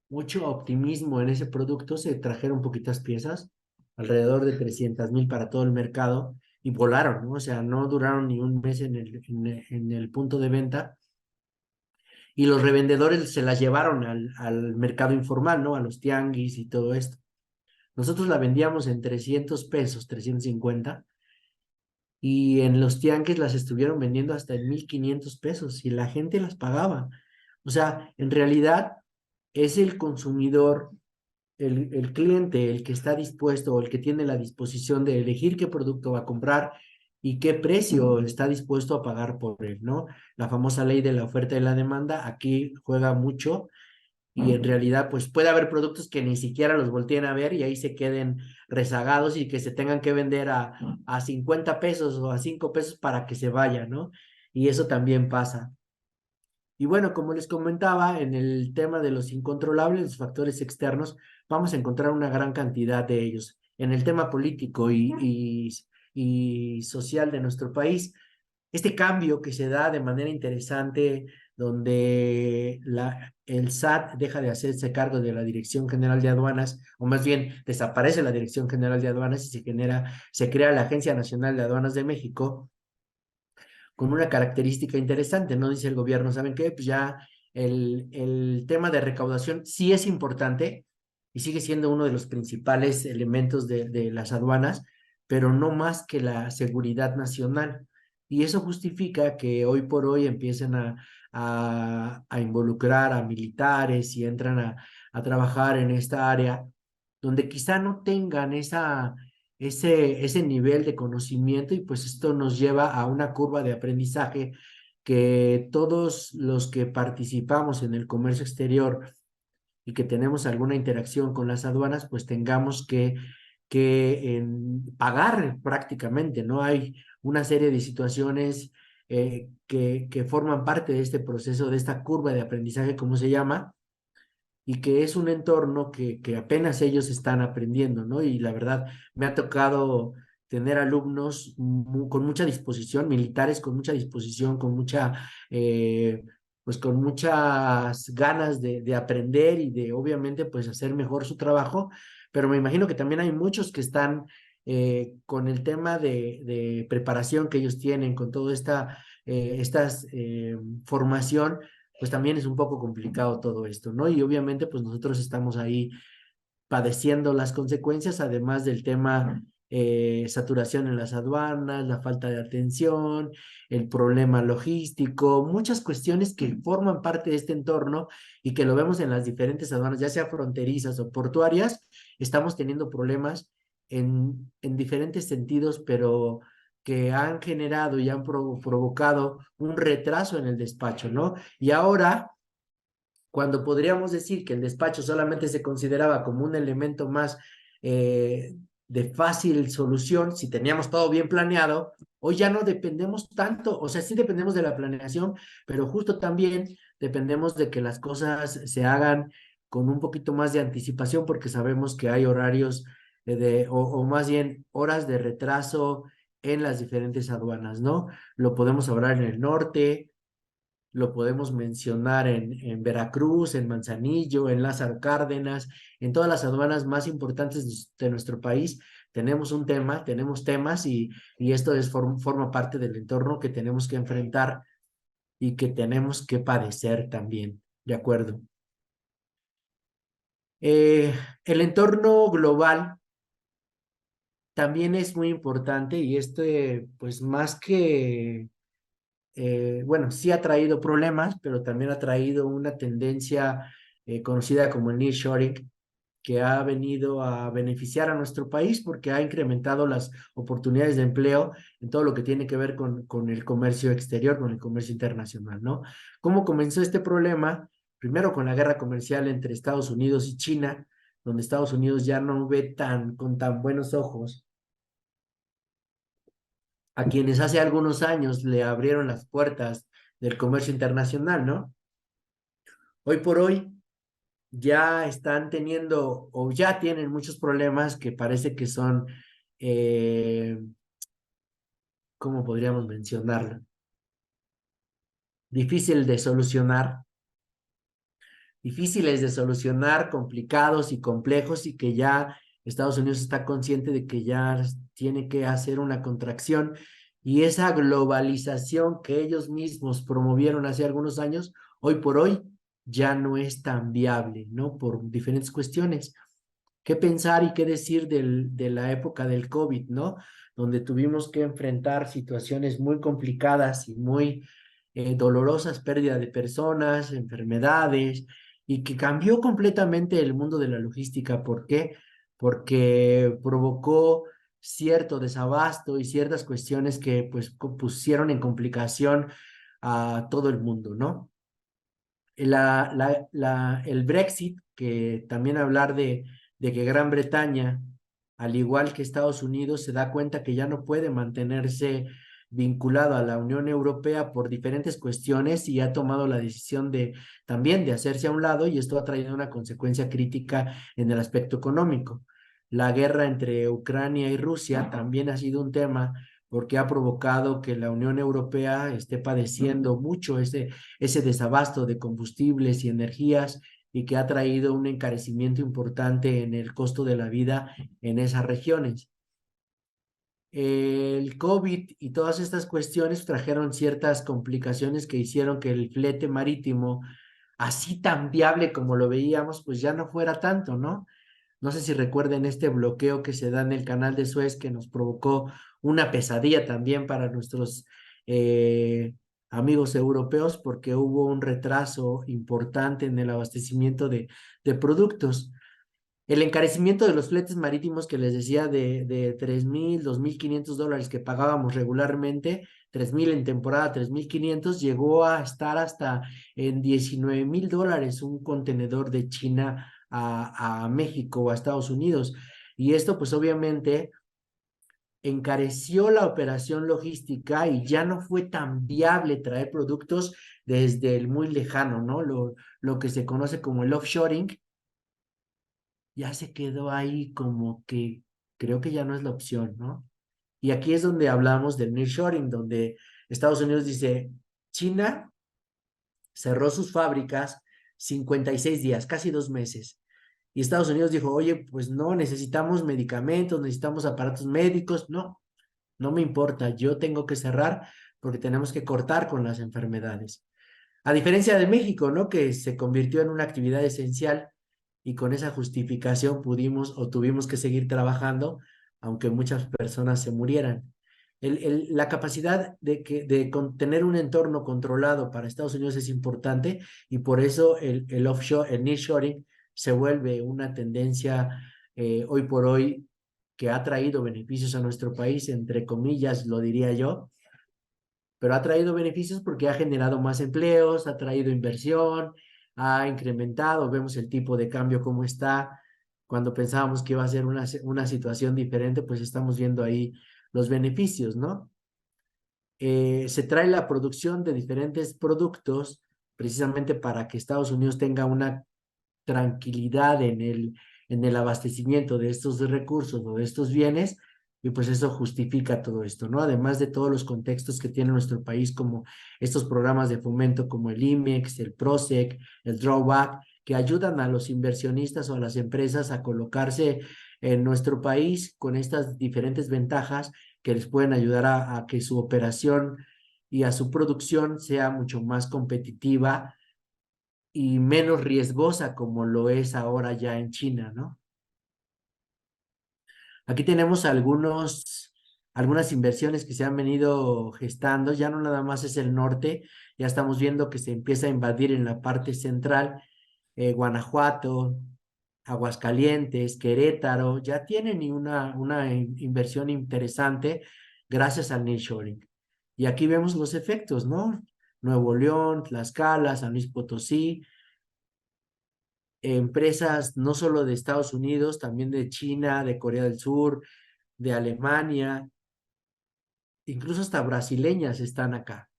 Speaker 2: optimismo en ese producto. Se trajeron poquitas piezas, alrededor de 300,000 para todo el mercado, y volaron, ¿no? O sea, no duraron ni un mes en el punto de venta y los revendedores se las llevaron al mercado informal, ¿no? A los tianguis y todo esto. Nosotros la vendíamos en 300 pesos, 350, y en los tianguis las estuvieron vendiendo hasta en 1,500 pesos y la gente las pagaba. O sea, en realidad es el consumidor, el cliente, el que está dispuesto o el que tiene la disposición de elegir qué producto va a comprar y qué precio está dispuesto a pagar por él, ¿no? La famosa ley de la oferta y la demanda aquí juega mucho y en realidad pues puede haber productos que ni siquiera los volteen a ver y ahí se queden rezagados y que se tengan que vender a 50 pesos o a 5 pesos para que se vaya, ¿no? Y eso también pasa. Y bueno, como les comentaba, en el tema de los incontrolables, los factores externos, vamos a encontrar una gran cantidad de ellos. En el tema político y social de nuestro país, este cambio que se da de manera interesante, donde el SAT deja de hacerse cargo de la Dirección General de Aduanas, o más bien desaparece la Dirección General de Aduanas y se crea la Agencia Nacional de Aduanas de México con una característica interesante, ¿no? Dice el gobierno, ¿saben qué? Pues ya el tema de recaudación sí es importante y sigue siendo uno de los principales elementos de las aduanas, pero no más que la seguridad nacional. Y eso justifica que hoy por hoy empiecen a involucrar a militares y entran a trabajar en esta área donde quizá no tengan ese nivel de conocimiento y pues esto nos lleva a una curva de aprendizaje que todos los que participamos en el comercio exterior y que tenemos alguna interacción con las aduanas, pues tengamos que pagar prácticamente, ¿no? Hay una serie de situaciones que forman parte de este proceso, de esta curva de aprendizaje, como se llama, y que es un entorno que apenas ellos están aprendiendo, ¿no? Y la verdad, me ha tocado tener alumnos con mucha disposición, militares con mucha disposición, pues con muchas ganas de aprender y de obviamente pues hacer mejor su trabajo, pero me imagino que también hay muchos que están con el tema de preparación que ellos tienen, con toda esta formación pues también es un poco complicado todo esto, ¿no? Y obviamente, pues nosotros estamos ahí padeciendo las consecuencias, además del tema saturación en las aduanas, la falta de atención, el problema logístico, muchas cuestiones que forman parte de este entorno y que lo vemos en las diferentes aduanas, ya sea fronterizas o portuarias, estamos teniendo problemas en diferentes sentidos, pero que han generado y han provocado un retraso en el despacho, ¿no? Y ahora cuando podríamos decir que el despacho solamente se consideraba como un elemento más de fácil solución, si teníamos todo bien planeado, hoy ya no dependemos tanto, o sea, sí dependemos de la planeación, pero justo también dependemos de que las cosas se hagan con un poquito más de anticipación, porque sabemos que hay horarios o más bien horas de retraso en las diferentes aduanas, ¿no? Lo podemos hablar en el norte, lo podemos mencionar en Veracruz, en Manzanillo, en Lázaro Cárdenas, en todas las aduanas más importantes de nuestro país. Tenemos temas y esto forma parte del entorno que tenemos que enfrentar y que tenemos que padecer también, ¿de acuerdo? Eh, el entorno global también es muy importante y este, pues más que bueno, sí ha traído problemas, pero también ha traído una tendencia conocida como el nearshoring, que ha venido a beneficiar a nuestro país porque ha incrementado las oportunidades de empleo en todo lo que tiene que ver con el comercio exterior, con el comercio internacional, ¿no? ¿Cómo comenzó este problema? Primero con la guerra comercial entre Estados Unidos y China, donde Estados Unidos ya no ve con tan buenos ojos a quienes hace algunos años le abrieron las puertas del comercio internacional, ¿no? Hoy por hoy ya están teniendo o ya tienen muchos problemas que parece que son, eh, ¿cómo podríamos mencionarlo? Difícil de solucionar, difíciles de solucionar, complicados y complejos y que ya Estados Unidos está consciente de que ya tiene que hacer una contracción y esa globalización que ellos mismos promovieron hace algunos años, hoy por hoy ya no es tan viable, ¿no? Por diferentes cuestiones. qué pensar y qué decir de la época del COVID, ¿no? Donde tuvimos que enfrentar situaciones muy complicadas y muy dolorosas, pérdida de personas, enfermedades, y que cambió completamente el mundo de la logística. ¿Por qué? Porque provocó cierto desabasto y ciertas cuestiones que pues pusieron en complicación a todo el mundo, ¿no? El Brexit, que también hablar de que Gran Bretaña, al igual que Estados Unidos, se da cuenta que ya no puede mantenerse vinculado a la Unión Europea por diferentes cuestiones y ha tomado la decisión de también de hacerse a un lado, y esto ha traído una consecuencia crítica en el aspecto económico. La guerra entre Ucrania y Rusia también ha sido un tema porque ha provocado que la Unión Europea esté padeciendo mucho ese desabasto de combustibles y energías, y que ha traído un encarecimiento importante en el costo de la vida en esas regiones. El COVID y todas estas cuestiones trajeron ciertas complicaciones que hicieron que el flete marítimo, así tan viable como lo veíamos, pues ya no fuera tanto, ¿no? No sé si recuerden este bloqueo que se da en el canal de Suez, que nos provocó una pesadilla también para nuestros eh, amigos europeos, porque hubo un retraso importante en el abastecimiento de productos. El encarecimiento de los fletes marítimos que les decía de 3,000, $2,500 que pagábamos regularmente, 3,000 en temporada, 3,500, llegó a estar hasta en $19,000 un contenedor de China a México o a Estados Unidos. Y esto pues obviamente encareció la operación logística y ya no fue tan viable traer productos desde el muy lejano, ¿no? Lo que se conoce como el offshoring ya se quedó ahí como que creo que ya no es la opción, ¿no? Y aquí es donde hablamos del nearshoring, donde Estados Unidos dice, China cerró sus fábricas 56 días, casi 2 meses. Y Estados Unidos dijo, oye, pues no, necesitamos medicamentos, necesitamos aparatos médicos. No, no me importa, yo tengo que cerrar porque tenemos que cortar con las enfermedades. A diferencia de México, ¿no? Que se convirtió en una actividad esencial y con esa justificación pudimos o tuvimos que seguir trabajando, aunque muchas personas se murieran. La capacidad de tener un entorno controlado para Estados Unidos es importante, y por eso el offshore, el nearshoring se vuelve una tendencia hoy por hoy que ha traído beneficios a nuestro país, entre comillas, lo diría yo, pero ha traído beneficios porque ha generado más empleos, ha traído inversión, ha incrementado, vemos el tipo de cambio cómo está. Cuando pensábamos que iba a ser una situación diferente, pues estamos viendo ahí los beneficios, ¿no? Se trae la producción de diferentes productos precisamente para que Estados Unidos tenga una tranquilidad en el abastecimiento de estos recursos o de estos bienes, y pues eso justifica todo esto, ¿no? Además de todos los contextos que tiene nuestro país, como estos programas de fomento como el IMEX, el PROSEC, el Drawback, que ayudan a los inversionistas o a las empresas a colocarse en nuestro país con estas diferentes ventajas que les pueden ayudar a que su operación y a su producción sea mucho más competitiva y menos riesgosa como lo es ahora ya en China, ¿no? Aquí tenemos algunas inversiones que se han venido gestando, ya no nada más es el norte, ya estamos viendo que se empieza a invadir en la parte central, Guanajuato, Aguascalientes, Querétaro, ya tienen una inversión interesante gracias al nearshoring. Y aquí vemos los efectos, ¿no? Nuevo León, Tlaxcala, San Luis Potosí, empresas no solo de Estados Unidos, también de China, de Corea del Sur, de Alemania, incluso hasta brasileñas están acá.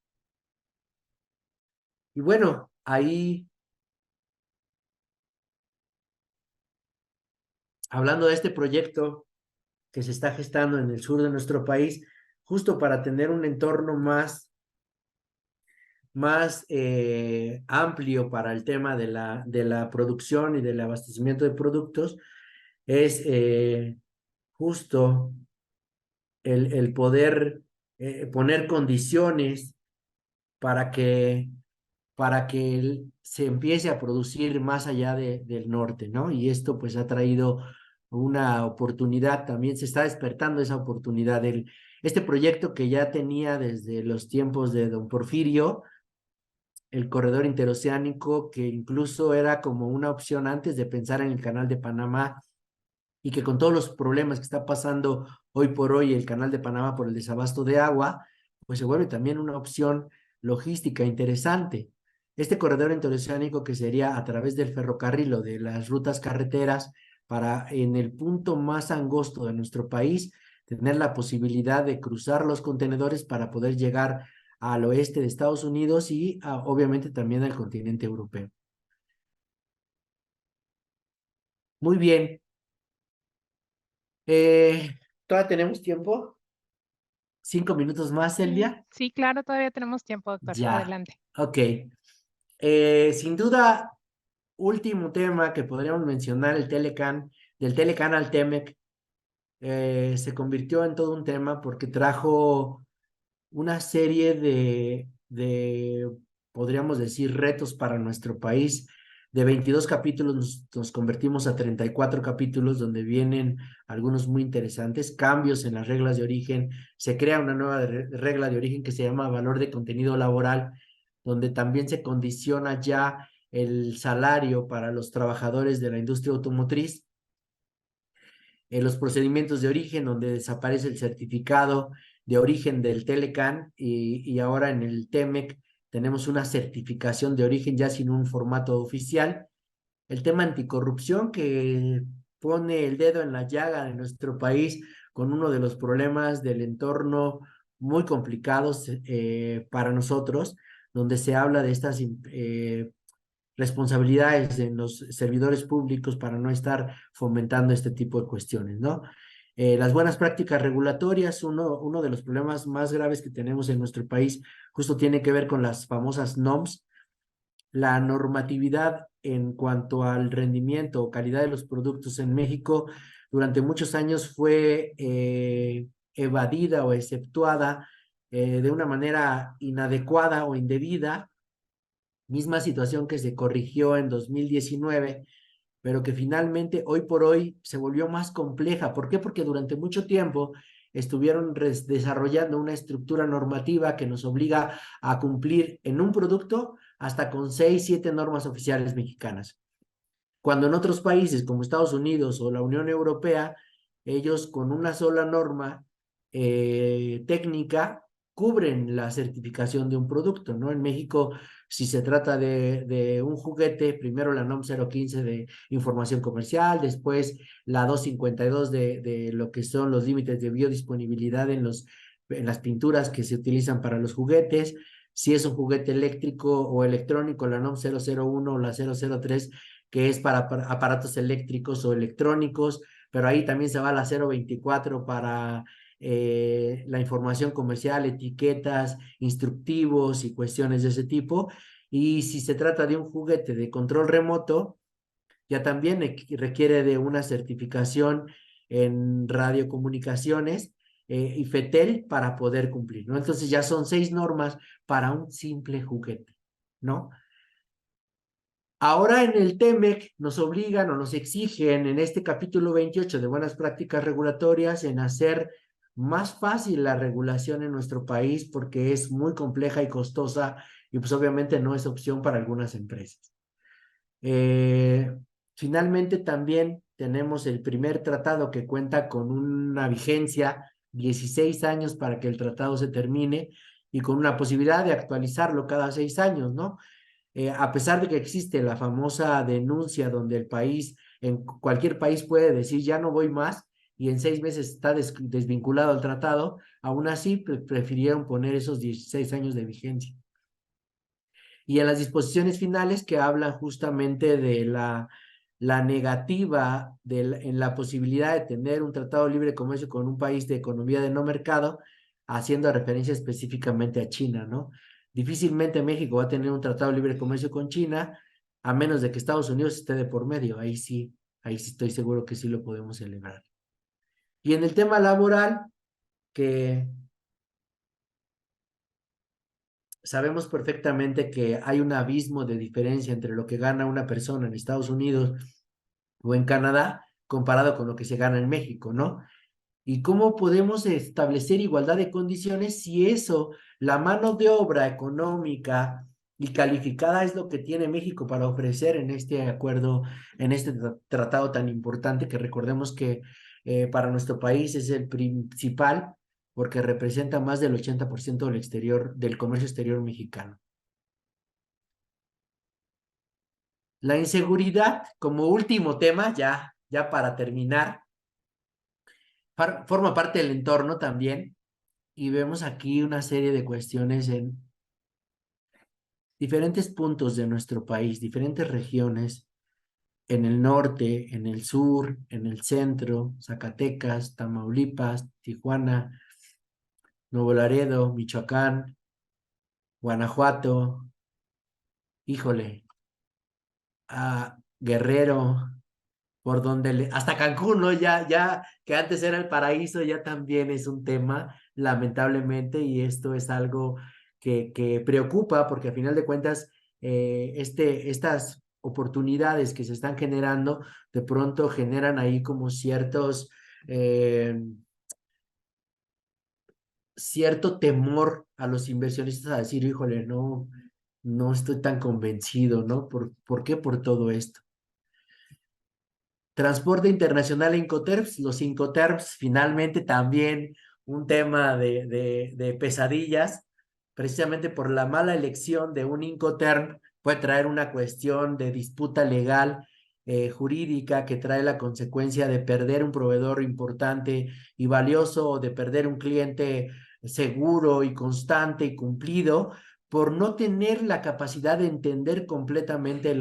Speaker 2: Y bueno, ahí, hablando de este proyecto que se está gestando en el sur de nuestro país, justo para tener un entorno más amplio para el tema de la producción y del abastecimiento de productos, es justo el poder poner condiciones para que se empiece a producir más allá del norte, ¿no? Y esto pues ha traído una oportunidad, también se está despertando esa oportunidad. Este proyecto que ya tenía desde los tiempos de don Porfirio, el corredor interoceánico, que incluso era como una opción antes de pensar en el canal de Panamá, y que con todos los problemas que está pasando hoy por hoy el canal de Panamá por el desabasto de agua, pues se vuelve también una opción logística interesante. Este corredor interoceánico, que sería a través del ferrocarril o de las rutas carreteras, para en el punto más angosto de nuestro país tener la posibilidad de cruzar los contenedores para poder llegar al oeste de Estados Unidos y obviamente también al continente europeo. Muy bien. ¿Todavía tenemos tiempo? 5 minutos más,
Speaker 1: Sí,
Speaker 2: Elvia.
Speaker 1: sí, claro, todavía tenemos tiempo, doctor.
Speaker 2: Ya,
Speaker 1: Adelante.
Speaker 2: ok. Sin duda, último tema que podríamos mencionar, el Telecan, del Telecan al Temec, se convirtió en todo un tema porque trajo una serie podríamos decir, retos para nuestro país. De 22 capítulos nos convertimos a 34 capítulos donde vienen algunos muy interesantes, cambios en las reglas de origen. Se crea una nueva regla de origen que se llama valor de contenido laboral, donde también se condiciona ya el salario para los trabajadores de la industria automotriz, en los procedimientos de origen, donde desaparece el certificado de origen del Telecan, y ahora en el TEMEC tenemos una certificación de origen ya sin un formato oficial. El tema anticorrupción, que pone el dedo en la llaga de nuestro país con uno de los problemas del entorno muy complicados para nosotros, donde se habla de estas responsabilidades en los servidores públicos para no estar fomentando este tipo de cuestiones, ¿no? Las buenas prácticas regulatorias, uno de los problemas más graves que tenemos en nuestro país justo tiene que ver con las famosas NOMS. La normatividad en cuanto al rendimiento o calidad de los productos en México durante muchos años fue evadida o exceptuada de una manera inadecuada o indebida, misma situación que se corrigió en 2019, pero que finalmente hoy por hoy se volvió más compleja. ¿Por qué? Porque durante mucho tiempo estuvieron desarrollando una estructura normativa que nos obliga a cumplir en un producto hasta con 6, 7 normas oficiales mexicanas. Cuando en otros países como Estados Unidos o la Unión Europea, ellos con una sola norma técnica cubren la certificación de un producto, ¿no? En México, si se trata de un juguete, primero la NOM 015 de información comercial, después la 252 de lo que son los límites de biodisponibilidad en las pinturas que se utilizan para los juguetes. Si es un juguete eléctrico o electrónico, la NOM 001 o la 003, que es para aparatos eléctricos o electrónicos, pero ahí también se va a la 024 para la información comercial, etiquetas, instructivos y cuestiones de ese tipo. Y si se trata de un juguete de control remoto, ya también requiere de una certificación en radiocomunicaciones y FETEL para poder cumplir, ¿no? Entonces ya son 6 normas para un simple juguete, ¿no? Ahora en el TEMEC nos obligan o nos exigen en este capítulo 28 de buenas prácticas regulatorias en hacer más fácil la regulación en nuestro país porque es muy compleja y costosa y pues obviamente no es opción para algunas empresas. Eh, Finalmente también tenemos el primer tratado que cuenta con una vigencia, 16 años para que el tratado se termine y con una posibilidad de actualizarlo cada 6 años, ¿no? A pesar de que existe la famosa denuncia donde el país, en cualquier país puede decir ya no voy más y en 6 meses está desvinculado al tratado, aún así prefirieron poner esos 16 años de vigencia. Y en las disposiciones finales que hablan justamente de la negativa en la posibilidad de tener un tratado de libre comercio con un país de economía de no mercado, haciendo referencia específicamente a China, ¿no? Difícilmente México va a tener un tratado de libre comercio con China, a menos de que Estados Unidos esté de por medio. Ahí sí estoy seguro que sí lo podemos celebrar. Y en el tema laboral, que sabemos perfectamente que hay un abismo de diferencia entre lo que gana una persona en Estados Unidos o en Canadá, comparado con lo que se gana en México, ¿no? ¿Y cómo podemos establecer igualdad de condiciones si eso, la mano de obra económica y calificada es lo que tiene México para ofrecer en este acuerdo, en este tratado tan importante que recordemos que para nuestro país es el principal porque representa más del 80% del exterior, del comercio exterior mexicano? La inseguridad, como último tema, ya para terminar, forma parte del entorno también y vemos aquí una serie de cuestiones en diferentes puntos de nuestro país, diferentes regiones, en el norte, en el sur, en el centro, Zacatecas, Tamaulipas, Tijuana, Nuevo Laredo, Michoacán, Guanajuato, híjole, Guerrero, por donde hasta Cancún, ¿no? Ya, que antes era el paraíso, ya también es un tema, lamentablemente, y esto es algo que preocupa, porque a final de cuentas, estas oportunidades que se están generando, de pronto generan ahí como cierto temor a los inversionistas a decir, híjole, no estoy tan convencido, ¿no? ¿Por qué por todo esto? Transporte internacional e Incoterms, los Incoterms finalmente también un tema de pesadillas, precisamente por la mala elección de un Incoterm, puede traer una cuestión de disputa legal, jurídica, que trae la consecuencia de perder un proveedor importante y valioso, o de perder un cliente seguro y constante y cumplido, por no tener la capacidad de entender completamente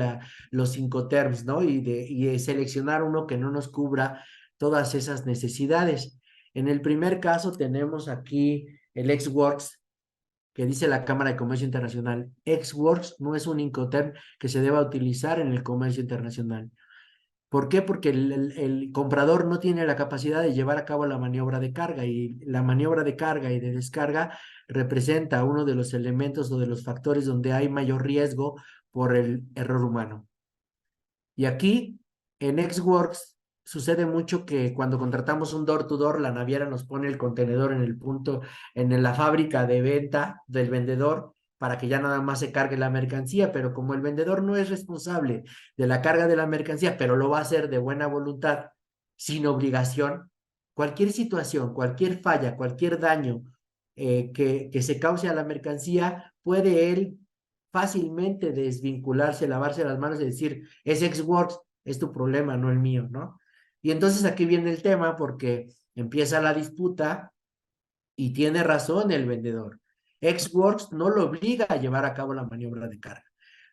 Speaker 2: los Incoterms, ¿no? Y de seleccionar uno que no nos cubra todas esas necesidades. En el primer caso tenemos aquí el ExWorks, que dice la Cámara de Comercio Internacional. ExWorks no es un Incoterm que se deba utilizar en el comercio internacional. ¿Por qué? Porque el comprador no tiene la capacidad de llevar a cabo la maniobra de carga, y la maniobra de carga y de descarga representa uno de los elementos o de los factores donde hay mayor riesgo por el error humano. Y aquí en ExWorks sucede mucho que cuando contratamos un door-to-door, la naviera nos pone el contenedor en el punto, en la fábrica de venta del vendedor, para que ya nada más se cargue la mercancía, pero como el vendedor no es responsable de la carga de la mercancía, pero lo va a hacer de buena voluntad, sin obligación, cualquier situación, cualquier falla, cualquier daño que se cause a la mercancía, puede él fácilmente desvincularse, lavarse las manos y decir, es ExWorks, es tu problema, no el mío, ¿no? Y entonces aquí viene el tema porque empieza la disputa y tiene razón el vendedor. ExWorks no lo obliga a llevar a cabo la maniobra de carga.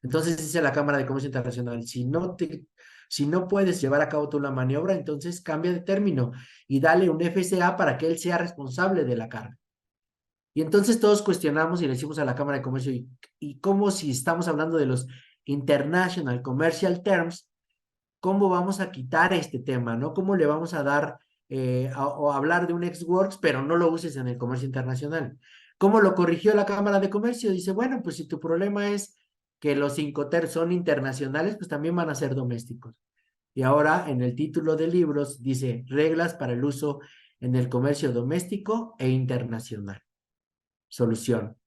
Speaker 2: Entonces dice la Cámara de Comercio Internacional, si no puedes llevar a cabo tú la maniobra, entonces cambia de término y dale un FCA para que él sea responsable de la carga. Y entonces todos cuestionamos y le decimos a la Cámara de Comercio, ¿y cómo, si estamos hablando de los International Commercial Terms, cómo vamos a quitar este tema, ¿no? ¿Cómo le vamos a dar o hablar de un ex-works, pero no lo uses en el comercio internacional? ¿Cómo lo corrigió la Cámara de Comercio? Dice, bueno, pues si tu problema es que los Incoterms son internacionales, pues también van a ser domésticos. Y ahora en el título de libros dice, reglas para el uso en el comercio doméstico e internacional. Solución.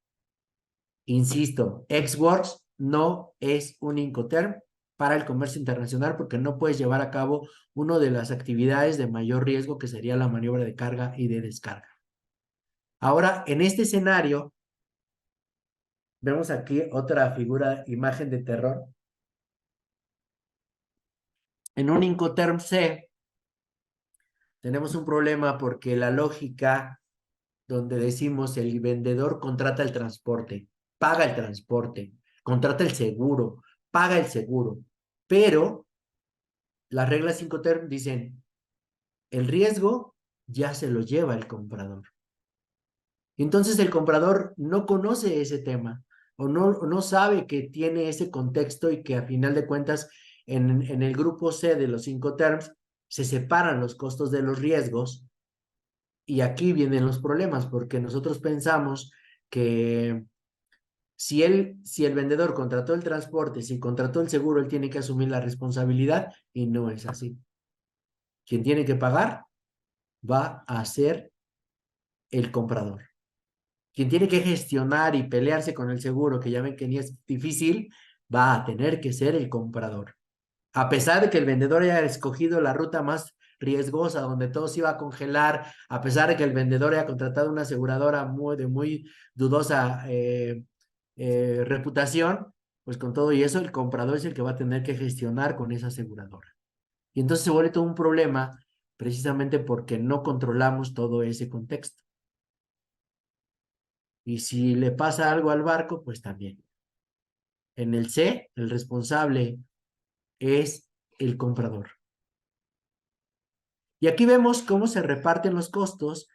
Speaker 2: Insisto, ExWorks no es un Incoterm para el comercio internacional porque no puedes llevar a cabo una de las actividades de mayor riesgo, que sería la maniobra de carga y de descarga. Ahora, en este escenario, vemos aquí otra figura, imagen de terror. En un Incoterm C tenemos un problema porque la lógica donde decimos el vendedor contrata el transporte, paga el transporte, contrata el seguro, paga el seguro, pero las reglas Incoterm dicen, el riesgo ya se lo lleva el comprador. Entonces el comprador no conoce ese tema o no sabe que tiene ese contexto, y que a final de cuentas en el grupo C de los Incoterms se separan los costos de los riesgos. Y aquí vienen los problemas, porque nosotros pensamos que si el vendedor contrató el transporte, si contrató el seguro, él tiene que asumir la responsabilidad, y no es así. quien tiene que pagar va a ser el comprador. Quien tiene que gestionar y pelearse con el seguro, que ya ven que ni es difícil, va a tener que ser el comprador. A pesar de que el vendedor haya escogido la ruta más riesgosa, donde todo se iba a congelar, a pesar de que el vendedor haya contratado una aseguradora de muy dudosa reputación, pues con todo y eso, el comprador es el que va a tener que gestionar con esa aseguradora. Y entonces se vuelve todo un problema precisamente porque no controlamos todo ese contexto. Y si le pasa algo al barco, pues también. En el C, el responsable es el comprador. Y aquí vemos cómo se reparten los costos,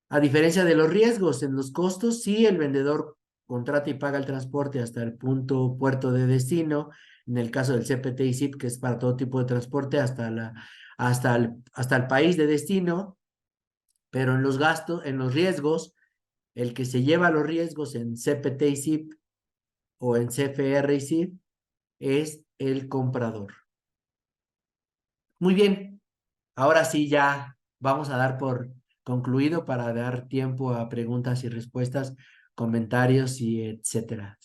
Speaker 2: a diferencia de los riesgos. En los costos, sí, el vendedor contrata y paga el transporte hasta el puerto de destino. En el caso del CPT y SIP, que es para todo tipo de transporte, hasta el país de destino. Pero en los gastos, en los riesgos, el que se lleva los riesgos en CPT y SIP o en CFR y SIP es el comprador. Muy bien, ahora sí ya vamos a dar por concluido para dar tiempo a preguntas y respuestas, comentarios y etcétera.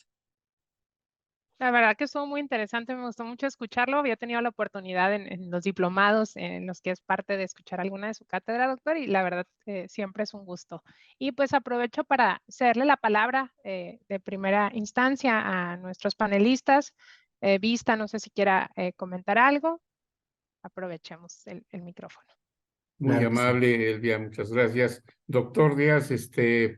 Speaker 1: La verdad que estuvo muy interesante, me gustó mucho escucharlo. Había tenido la oportunidad en los diplomados en los que es parte de escuchar alguna de su cátedra, doctor, y la verdad siempre es un gusto. Y pues aprovecho para cederle la palabra de primera instancia a nuestros panelistas. Vista, no sé si quiera comentar algo. Aprovechemos el micrófono.
Speaker 3: Muy
Speaker 2: Claro que sí.
Speaker 3: amable, Elvia, muchas gracias. Doctor Díaz,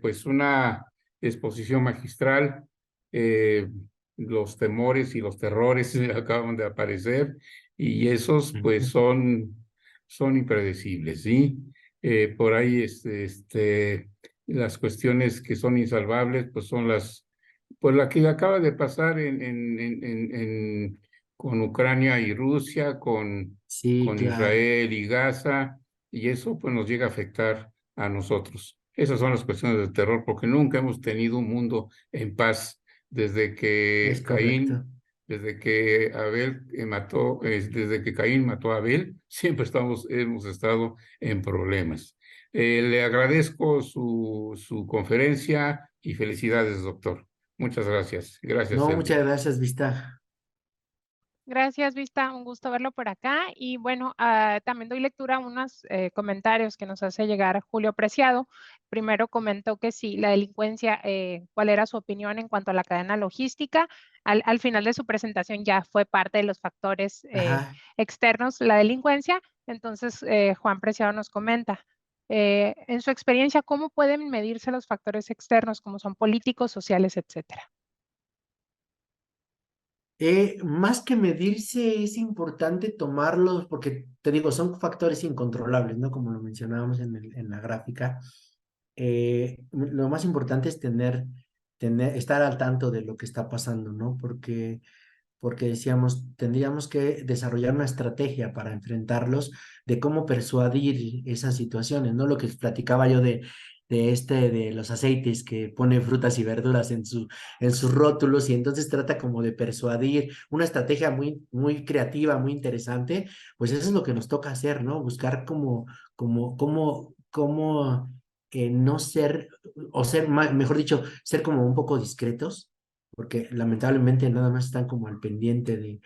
Speaker 3: pues una exposición magistral. eh, los temores y los terrores acaban de aparecer y esos pues son impredecibles, ¿sí? Por ahí las cuestiones que son insalvables pues son pues la que acaba de pasar con Ucrania y Rusia,
Speaker 2: Sí,
Speaker 3: con
Speaker 2: claro,
Speaker 3: Israel y Gaza, y eso pues nos llega a afectar a nosotros. Esas son las cuestiones del terror, porque nunca hemos tenido un mundo en paz desde
Speaker 2: es
Speaker 3: que
Speaker 2: correcto.
Speaker 3: desde que desde que Caín mató a Abel, siempre hemos estado en problemas. Le agradezco su conferencia y felicidades, doctor. Muchas gracias. Gracias,
Speaker 2: No, muchas
Speaker 3: Elvia.
Speaker 2: gracias, Vista.
Speaker 1: Gracias, Vista. Un gusto verlo por acá. Y bueno, también doy lectura a unos comentarios que nos hace llegar Julio Preciado. Primero comentó que sí, la delincuencia, cuál era su opinión en cuanto a la cadena logística. Al final de su presentación ya fue parte de los factores
Speaker 2: Ajá.
Speaker 1: externos, la delincuencia. Entonces, Juan Preciado nos comenta. En su experiencia, ¿cómo pueden medirse los factores externos, como son políticos, sociales, etcétera?
Speaker 2: Más que medirse, es importante tomarlos, porque te digo, son factores incontrolables, ¿no? Como lo mencionábamos en la gráfica. Lo más importante es estar al tanto de lo que está pasando, ¿no? Porque decíamos, tendríamos que desarrollar una estrategia para enfrentarlos, de cómo persuadir esas situaciones, ¿no? Lo que platicaba yo de los aceites que pone frutas y verduras en sus rótulos, y entonces trata como de persuadir una estrategia muy creativa, muy interesante. Pues eso es lo que nos toca hacer, ¿no? Buscar cómo no ser, o ser, mejor dicho, ser como un poco discretos, porque lamentablemente nada más están como al pendiente de,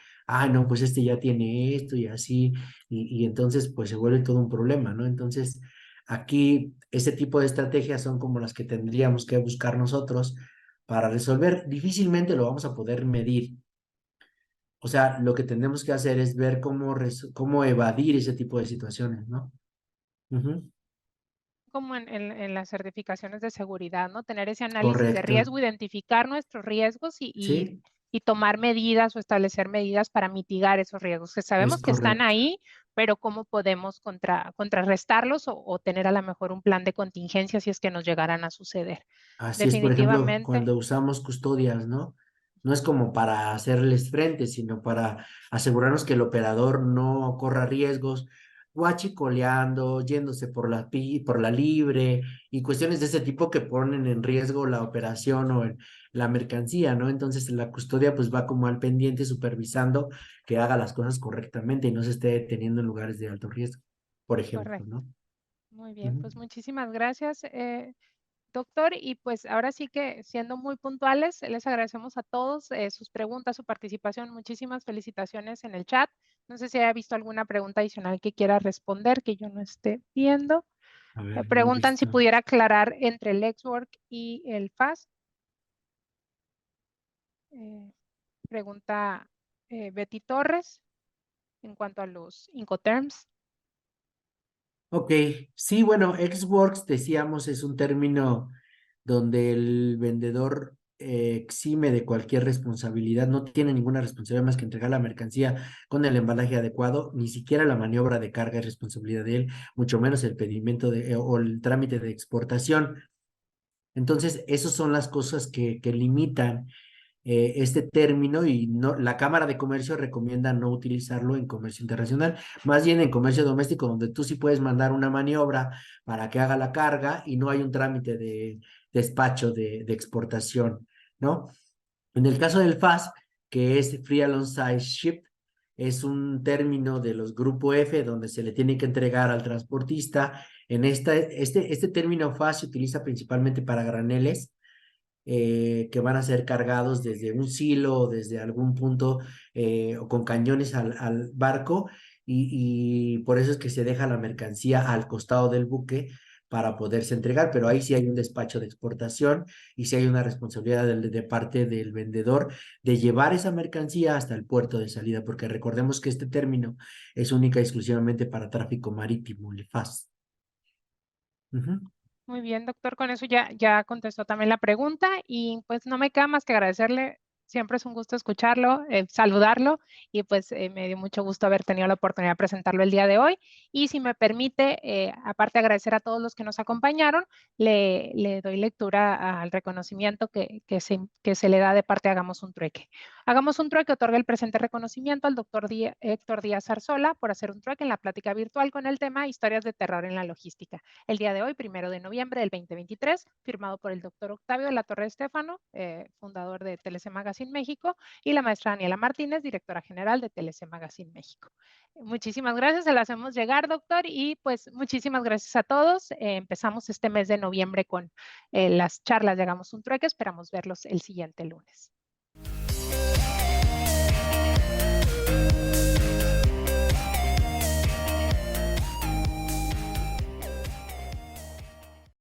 Speaker 2: no, pues este ya tiene esto y así, y entonces pues se vuelve todo un problema, ¿no? Entonces, aquí ese tipo de estrategias son como las que tendríamos que buscar nosotros para resolver. Difícilmente lo vamos a poder medir. O sea, lo que tenemos que hacer es ver cómo evadir ese tipo de situaciones, ¿no? Ujú.
Speaker 1: Como en las certificaciones de seguridad, ¿no? Tener ese análisis de
Speaker 2: Correcto.
Speaker 1: riesgo, identificar nuestros riesgos
Speaker 2: Sí,
Speaker 1: y tomar medidas o establecer medidas para mitigar esos riesgos, que
Speaker 2: es
Speaker 1: sabemos que están
Speaker 2: correcto.
Speaker 1: ahí, pero cómo podemos contrarrestarlos o tener a lo mejor un plan de contingencia si es que nos llegaran a suceder.
Speaker 2: Así es, por ejemplo,
Speaker 1: Definitivamente.
Speaker 2: cuando usamos custodias, ¿no? No es como para hacerles frente, sino para asegurarnos que el operador no corra riesgos, guachicoleando, yéndose por la libre y cuestiones de ese tipo que ponen en riesgo la operación o la mercancía, ¿no? Entonces la custodia pues va como al pendiente supervisando que haga las cosas correctamente y no se esté deteniendo en lugares de alto riesgo, por ejemplo,
Speaker 1: Correcto.
Speaker 2: ¿no?
Speaker 1: Muy bien,
Speaker 2: Ujú.
Speaker 1: pues muchísimas gracias, doctor. Y pues ahora sí que siendo muy puntuales, les agradecemos a todos sus preguntas, su participación. Muchísimas felicitaciones en el chat. No sé si haya visto alguna pregunta adicional que quiera responder que yo no esté viendo.
Speaker 2: A ver, no he
Speaker 1: Preguntan si
Speaker 2: visto.
Speaker 1: pudiera aclarar entre el LexWork y el FAST. Pregunta Betty Torres en cuanto a los Incoterms.
Speaker 2: Ok, sí, bueno, ex-works, decíamos, es un término donde el vendedor exime de cualquier responsabilidad, no tiene ninguna responsabilidad más que entregar la mercancía con el embalaje adecuado, ni siquiera la maniobra de carga es responsabilidad de él, mucho menos el pedimento o el trámite de exportación. Entonces, esas son las cosas que limitan este término y no, la Cámara de Comercio recomienda no utilizarlo en comercio internacional, más bien en comercio doméstico, donde tú sí puedes mandar una maniobra para que haga la carga y no hay un trámite de despacho de exportación, ¿no? En el caso del FAS, que es Free Alongside Ship, es un término de los Grupo F donde se le tiene que entregar al transportista. Este término FAS se utiliza principalmente para graneles que van a ser cargados desde un silo o desde algún punto o con cañones al barco y por eso es que se deja la mercancía al costado del buque para poderse entregar, pero ahí sí hay un despacho de exportación y sí hay una responsabilidad de parte del vendedor de llevar esa mercancía hasta el puerto de salida, porque recordemos que este término es única y exclusivamente para tráfico marítimo, el FAS. Ujú.
Speaker 1: Muy bien, doctor, con eso ya contestó también la pregunta y pues no me queda más que agradecerle. Siempre es un gusto escucharlo, saludarlo y pues me dio mucho gusto haber tenido la oportunidad de presentarlo el día de hoy. Y si me permite, aparte de agradecer a todos los que nos acompañaron, le doy lectura al reconocimiento que se le da de parte de Hagamos un Trueque. Hagamos un Trueque otorga el presente reconocimiento al doctor Héctor Díaz Arzola por hacer un trueque en la plática virtual con el tema Historias de terror en la logística. El día de hoy, 1 de noviembre del 2023, firmado por el doctor Octavio de la Torre Estéfano, fundador de TLC Magazine México, y la maestra Daniela Martínez, directora general de TLC Magazine México. Muchísimas gracias, se las hacemos llegar, doctor, y pues muchísimas gracias a todos. Empezamos este mes de noviembre con las charlas de Hagamos un Trueque, esperamos verlos el siguiente lunes.